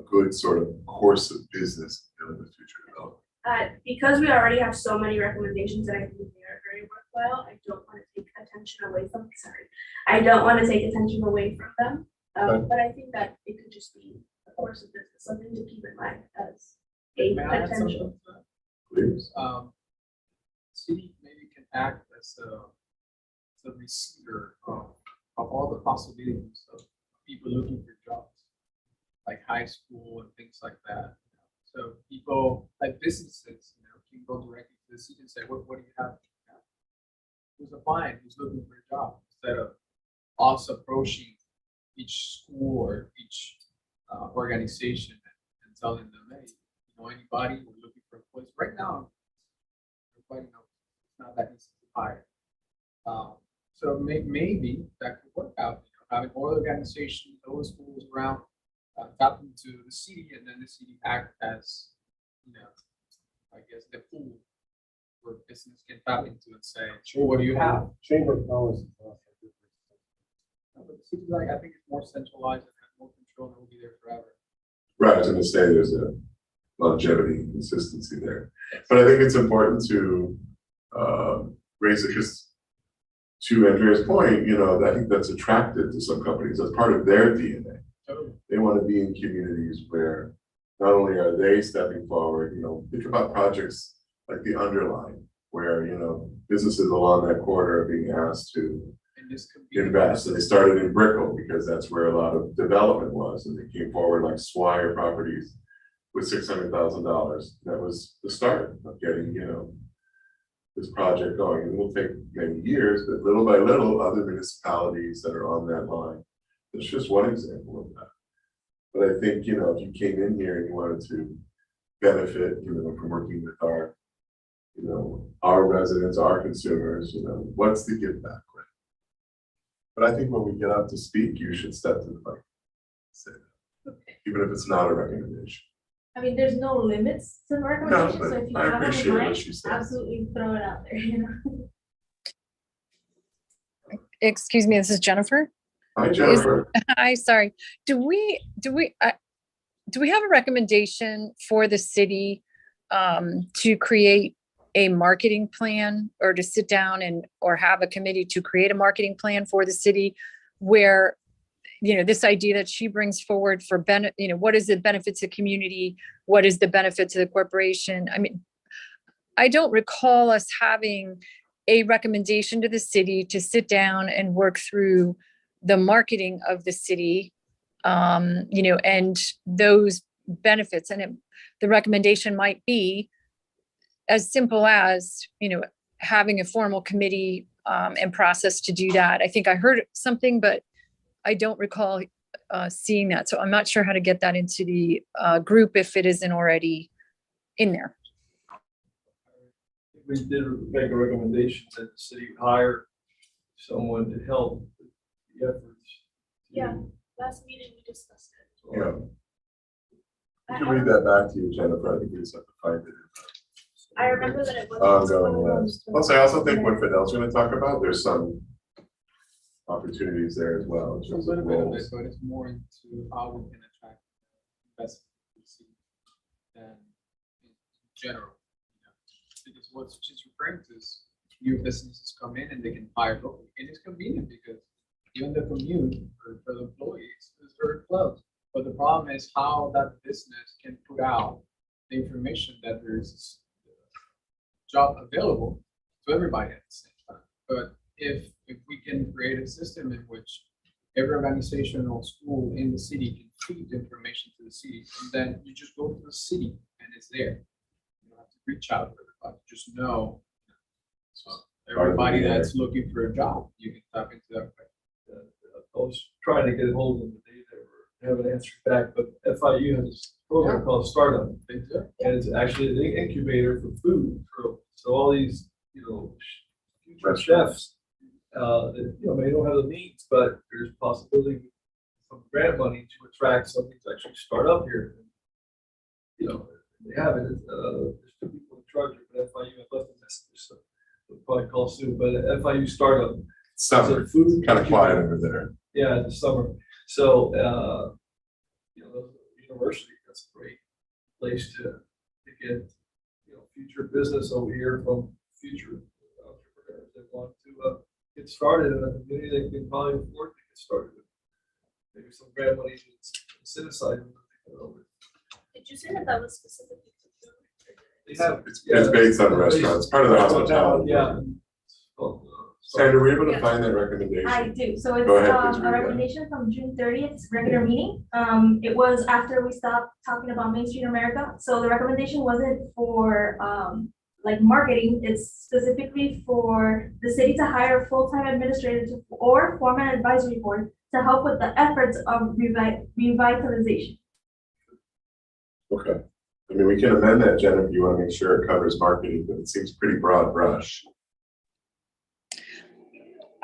good sort of course of business in the future development? Because we already have so many recommendations that I think they are very worthwhile, I don't want to take attention away from, I don't want to take attention away from them. But I think that it could just be a course of business, something to keep in mind as a May I add something potential. to that? Please. City maybe can act as a receiver of all the possibilities of people looking for jobs, like high school and things like that. So people, like businesses, can go directly to the city and say, what do you have? Who's applying, who's looking for a job, instead of us approaching each school or each organization and telling them, hey, anybody, we're looking for a place. Right now, everybody knows it's not that easy to hire. So maybe that could work out, having all organizations, all the schools around, tap into the city, and then the city act as, I guess, the pool where business can tap into and say, well, what do you have? Chamber of Commerce is also good. But the city's like, I think it's more centralized and has more control and will be there forever. Right, I was gonna say there's a longevity and consistency there. But I think it's important to raise it, because to Andrea's point, I think that's attractive to some companies. That's part of their DNA. Totally. They want to be in communities where not only are they stepping forward, think about projects like the Underline, where, businesses along that corridor are being asked to And this could be. invest. And they started in Brickell because that's where a lot of development was. And they came forward like Swire Properties with $600,000. That was the start of getting, this project going. And it will take many years, but little by little, other municipalities that are on that line. It's just one example of that. But I think, if you came in here and you wanted to benefit, from working with our residents, our consumers, what's the give back, right? But I think when we get up to speak, you should step to the mic. Say that. Even if it's not a recommendation. I mean, there's no limits to the recommendation, so if you I have one appreciate in what mind, she said. absolutely throw it out there. Excuse me, this is Jennifer. Hi, Jennifer. Hi, sorry. Do we have a recommendation for the city to create a marketing plan, or to sit down or have a committee to create a marketing plan for the city where, this idea that she brings forward for what is the benefit to the community? What is the benefit to the corporation? I mean, I don't recall us having a recommendation to the city to sit down and work through the marketing of the city, and those benefits. And the recommendation might be as simple as, having a formal committee and process to do that. I think I heard something, but I don't recall seeing that. So I'm not sure how to get that into the group if it isn't already in there. We did make a recommendation that the city hire someone to help the efforts. Yeah, last meeting we discussed it. Yeah. You can read that back to you, Jennifer. I think we just have to find it. I remember that it was. Ongoing list. Plus, I also think what Fidel's gonna talk about, there's some opportunities there as well. in A terms of little bit of it, roles. but it's more into how we can attract investment to the city than in general. Because what she's referring to is new businesses come in and they can hire locally, and it's convenient because even the commute for the employees is very close. But the problem is how that business can put out the information that there is a job available to everybody at the same time. But if we can create a system in which every organization or school in the city can feed information to the city, and then you just go to the city and it's there. You don't have to reach out to everybody, just know. So everybody that's looking for a job, you can tap into that. I was trying to get hold of them today, they haven't answered back, but FIU has this program called Startup. They do. And it's actually an incubator for food, so all these, future chefs, that, they don't have the means, but there's possibility from grant money to attract something to actually start up here. They have it, there's 2 people in charge of it, FIU, I've left a message, so we'll probably call soon, but FIU Startup. Summer, It's a food kind of quiet incubator. over there. Yeah, in the summer. So, university, that's a great place to get, future business over here from future entrepreneurs that want to get started in a community that can probably afford to get started with. Maybe some grant money set aside. Did you say that was specifically for food? They have. It's based on restaurants, part of the hospitality. Yeah. Sandra, were you able to find that recommendation? I do, so it's Go ahead, please a read that. recommendation from June 30th, regular meeting. It was after we stopped talking about Main Street America, so the recommendation wasn't for like marketing, it's specifically for the city to hire a full-time administrator or form an advisory board to help with the efforts of revitalization. Okay. I mean, we can amend that, Jen, if you want to make sure it covers marketing, but it seems pretty broad brush.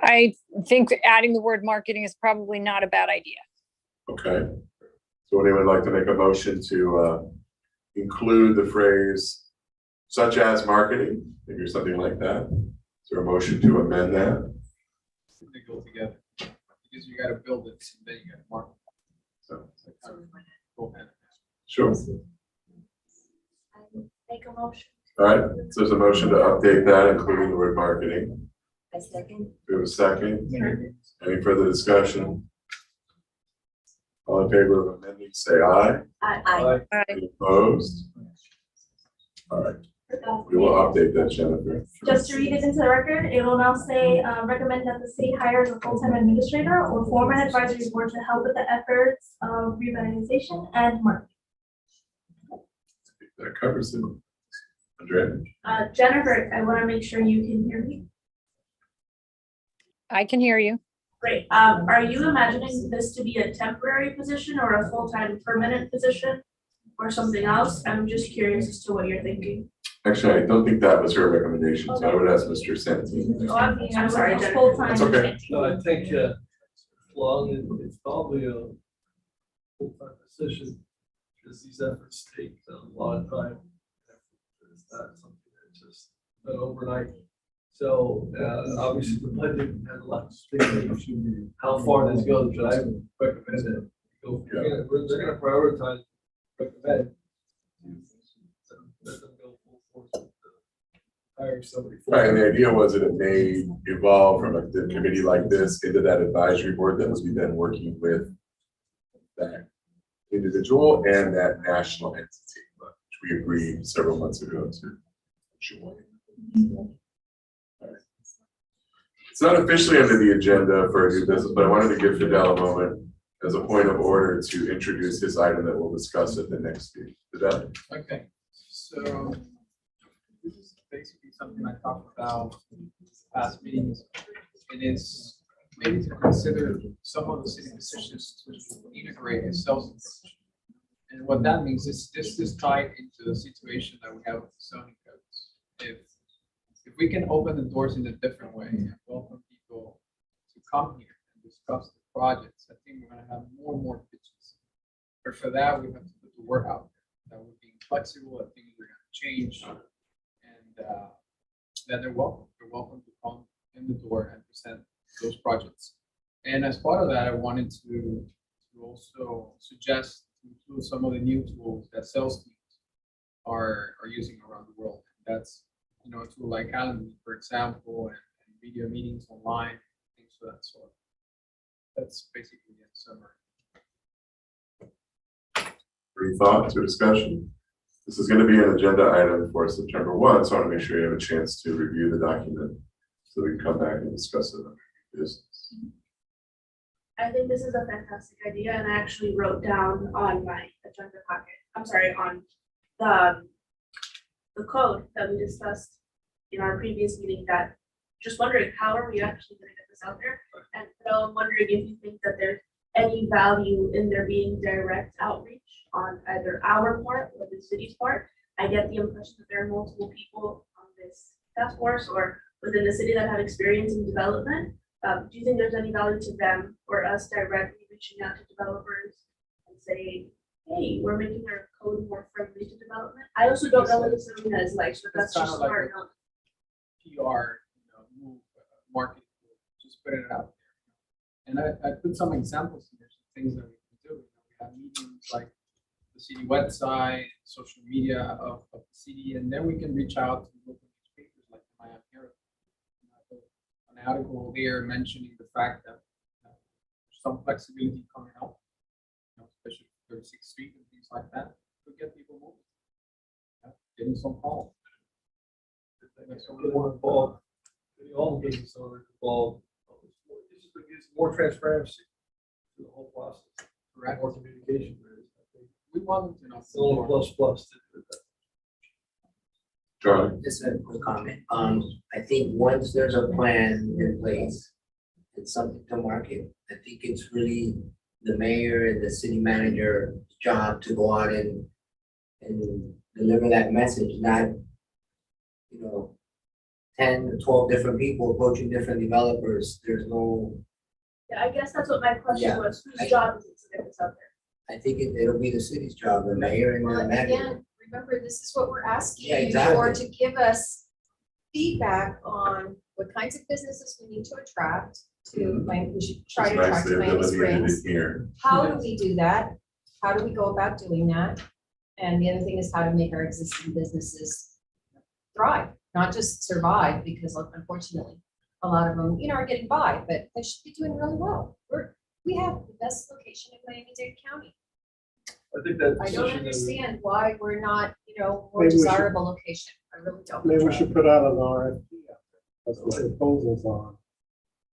I think adding the word marketing is probably not a bad idea. Okay. So would anyone like to make a motion to include the phrase such as marketing, maybe or something like that? Is there a motion to amend that? They go together, because you gotta build it, and then you gotta market. So, So kind of go hand in hand. sure. Make a motion. All right. So there's a motion to update that, including the word marketing. I second. Do we have a second? Any further discussion? All in favor of amending, say aye. Aye. Any opposed? All right. We will update that, Jennifer. Just to read it into the record, it will now say, recommend that the city hires a full-time administrator or form an advisory board to help with the efforts of revitalization and marketing. That covers it. Andrea? Jennifer, I want to make sure you can hear me. I can hear you. Great. Are you imagining this to be a temporary position or a full-time permanent position or something else? I'm just curious as to what you're thinking. Actually, I don't think that was her recommendation, so I would ask Mr. Santini. Oh, I'm sorry, Jennifer. Full-time. That's okay. No, I think, long, it's probably a full-time position, because these efforts take a lot of time. It's not something that's just done overnight. So, obviously, the budget has a lot to speak to how far this goes, but I would recommend that. They're gonna prioritize, recommend. Let them go full force with hire somebody. Right, and the idea was that it may evolve from a committee like this into that advisory board that was be then working with that individual and that national entity, which we agreed several months ago to join. All right. It's not officially under the agenda for a new business, but I wanted to give Fidel a moment as a point of order to introduce his item that we'll discuss at the next meeting. Fidel? Okay, so this is basically something I talked about in past meetings. It is maybe to consider some of the city decisions to integrate a sales approach. And what that means is this is tied into the situation that we have with the zoning codes. If we can open the doors in a different way and welcome people to come here and discuss the projects, I think we're gonna have more and more pitches. But for that, we have to put the word out there that we're being flexible, that things are gonna change, and that they're welcome. They're welcome to come in the door and present those projects. And as part of that, I wanted to also suggest to include some of the new tools that sales teams are using around the world. That's, a tool like Calendly, for example, and video meetings online, things of that sort. That's basically the summary. Any thoughts or discussion? This is going to be an agenda item for September 1, so I want to make sure you have a chance to review the document so we can come back and discuss it under business. I think this is a fantastic idea, and I actually wrote down on my agenda packet, I'm sorry, on the code that we discussed in our previous meeting, that just wondering, how are we actually gonna get this out there? And so I'm wondering if you think that there's any value in there being direct outreach on either our part or the city's part. I get the impression that there are multiple people on this task force or within the city that have experience in development. Do you think there's any value to them or us directly reaching out to developers and say, hey, we're making our code more friendly to development? I also don't know what the city has like, so that's It's just kinda like smart. a PR, move, marketing, just putting it out there. And I put some examples here, some things that we can do. We have meetings like the city website, social media of the city, and then we can reach out to local newspapers like the Miami Herald. An article there mentioning the fact that there's some flexibility coming up, especially 36th Street and things like that, to get people moving. Getting some calls. So we want involved, getting all the business owners involved. This gives more transparency to the whole process. Correct. More communication. I think We want them to know. it's the only plus to do that. Charlie? Just a quick comment. I think once there's a plan in place, it's something to market. I think it's really the mayor and the city manager's job to go out and deliver that message, not, 10 to 12 different people approaching different developers. There's no, Yeah, I guess that's what my question Yeah, was, whose I- job is it to get this out there? I think it'll be the city's job, the mayor and Well, the manager. again, remember, this is what we're asking Yeah, you exactly. for, to give us feedback on what kinds of businesses we need to attract to, like, we should try It's to nice attract the to Miami ability to Springs. hear. How do we do that? How do we go about doing that? And the other thing is how to make our existing businesses thrive, not just survive, because unfortunately, a lot of them, are getting by, but they should be doing really well. We have the best location in Miami-Dade County. I think that. I don't decision that we- understand why we're not, more Maybe we should- desirable location. I really don't. Maybe we should put out an RFP out there, that's what proposals are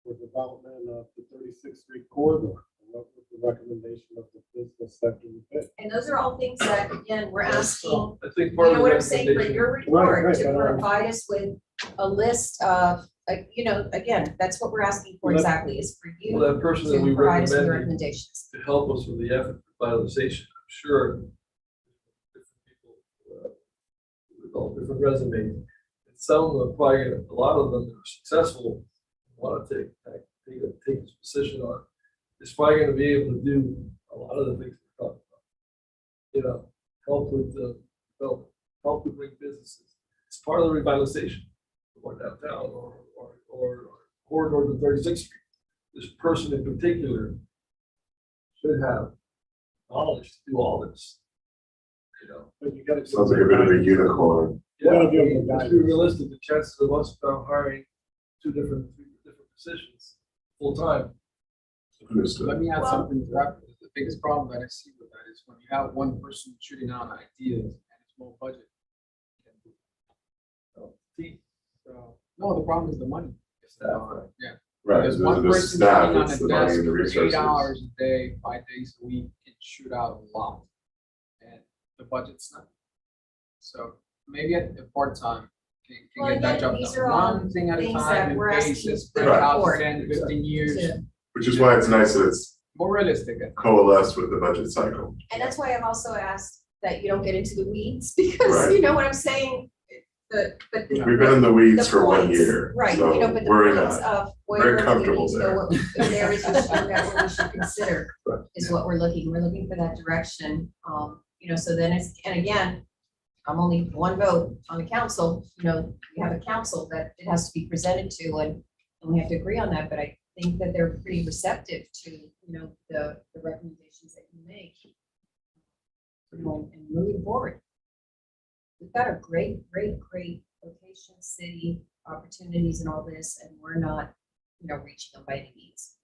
for development of the 36th Street corridor. What was the recommendation of the business sector would be? And those are all things that, again, we're asking, I think you part of know the what I'm saying, for recommendation. your Right, report, right, to but, provide us with a list of, again, that's what we're asking for Well, that- exactly, is for you Well, that person that we to provide us with recommended recommendations. to help us with the effort of revitalization, I'm sure different people with all different resumes. And some of them probably, a lot of them that are successful, want to take this position on, is probably going to be able to do a lot of the things we're talking about. Help with the development, help to bring businesses. It's part of the revitalization, or downtown, or corridor to 36th Street. This person in particular should have knowledge to do all this. But you gotta. Sounds like a bit of a unicorn. Yeah, Gotta give them the let's be guidance. realistic, the chances of us hiring three different positions, full-time. Understood. Let me add Well- something to that. The biggest problem that I see with that is when you have one person shooting out ideas and it's low budget. So, no, the problem is the money. Staff, right? Yeah. Right, Because the one person staff, sitting on it's a the money desk and the for 8 resources. hours a day, 5 days a week, can shoot out a lot. And the budget's not. So maybe at the part-time Well, can get that again, job these done. are all One thing at a things time that in we're asking basis, for spread out support. 10, 15 years, To- Which is why it's nice that it's more realistic. coalesced with the budget cycle. And that's why I've also asked that you don't get into the weeds, because Right. you know what I'm saying? But the. We've been in the weeds the for 1 points, year, Right, so but the we're points not. of where Very we comfortable need to go, what areas we should look at, what we should consider Right. is what we're looking for that direction. So then it's, and again, I'm only one vote on the council, we have a council that it has to be presented to, and we have to agree on that, but I think that they're pretty receptive to, the recommendations that you make. And moving forward. We've got a great location, city, opportunities and all this, and we're not, reaching them by any means.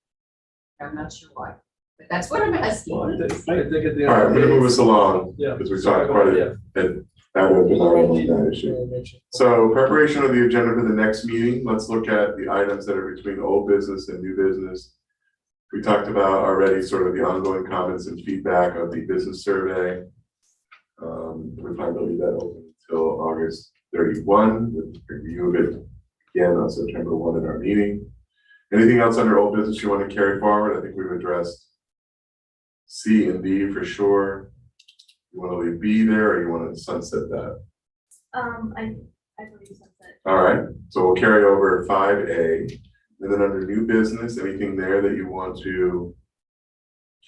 I'm not sure why, but that's what I'm asking. Well, I think at the end. All right, of I'm the gonna day- move us along, Yeah. because we talked quite a Yeah. bit. That would have been our only that issue. So preparation of the agenda for the next meeting, let's look at the items that are between old business and new business. We talked about already sort of the ongoing comments and feedback of the business survey. We plan to leave that open until August 31, with review of it again on September 1 in our meeting. Anything else under old business you want to carry forward? I think we've addressed C and D for sure. You want to leave B there, or you want to sunset that? I believe sunset. All right, so we'll carry over 5A, and then under new business, anything there that you want to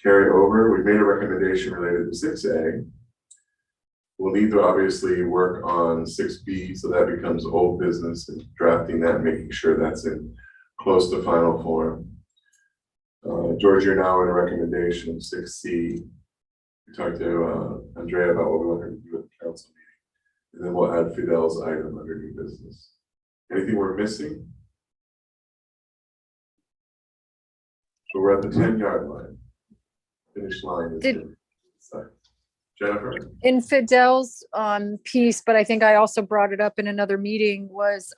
carry over? We've made a recommendation related to 6A. We'll need to obviously work on 6B, so that becomes old business and drafting that, making sure that's in close to final form. George, you're now in a recommendation of 6C. We talked to Andrea about what we want her to do at the council meeting. And then we'll add Fidel's item under new business. Anything we're missing? So we're at the 10-yard line. Finish line is in sight. Jennifer? In Fidel's piece, but I think I also brought it up in another meeting, was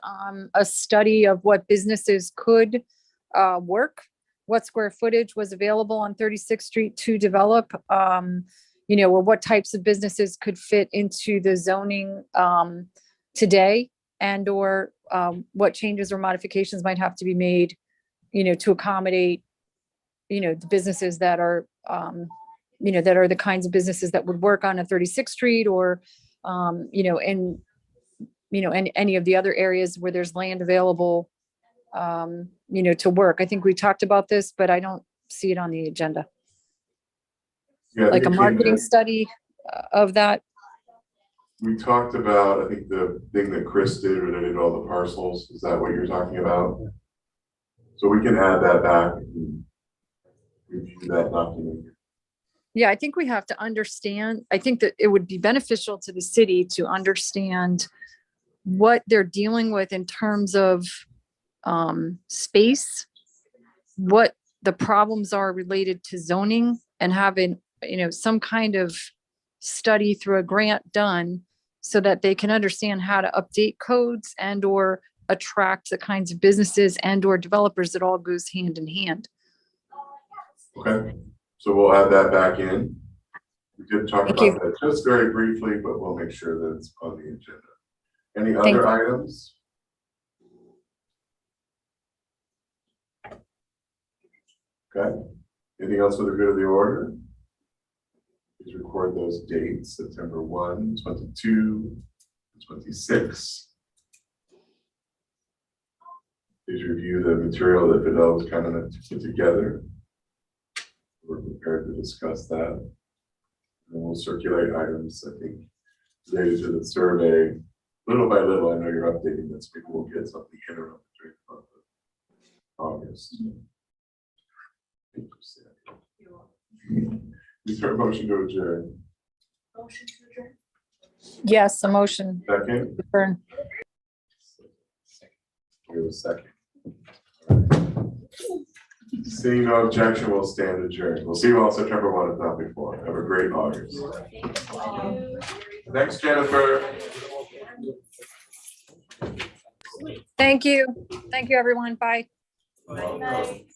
a study of what businesses could work, what square footage was available on 36th Street to develop, you know, or what types of businesses could fit into the zoning today, and or what changes or modifications might have to be made, you know, to accommodate, you know, the businesses that are, you know, that are the kinds of businesses that would work on a 36th Street, or, you know, and, you know, and any of the other areas where there's land available, you know, to work. I think we talked about this, but I don't see it on the agenda. Yeah, I Like a think it came marketing in. study of that. We talked about, I think, the thing that Chris did related to all the parcels. Is that what you're talking about? So we can add that back and review that document. Yeah, I think we have to understand, I think that it would be beneficial to the city to understand what they're dealing with in terms of space, what the problems are related to zoning, and having, you know, some kind of study through a grant done so that they can understand how to update codes and or attract the kinds of businesses and or developers that all goes hand in hand. Okay, so we'll add that back in. We did talk Thank about that just very briefly, but we'll make sure that it's on the agenda. Any Thank other items? Okay, anything else for the good of the order? Please record those dates, September 1, 22, 26. Please review the material that Fidel was kind enough to put together. We're prepared to discuss that. And we'll circulate items, I think, related to the survey. Little by little, I know you're updating this, people will get something interim during the month of August. Thank you, Sam. Is there a motion to adjourn? Motion to adjourn. Yes, a motion. Second? Burn. We have a second. Seeing no objection, we'll stand adjourned. We'll see you all September 1, if not before. Have a great August. Thanks, Jennifer. Thank you. Thank you, everyone. Bye. Welcome.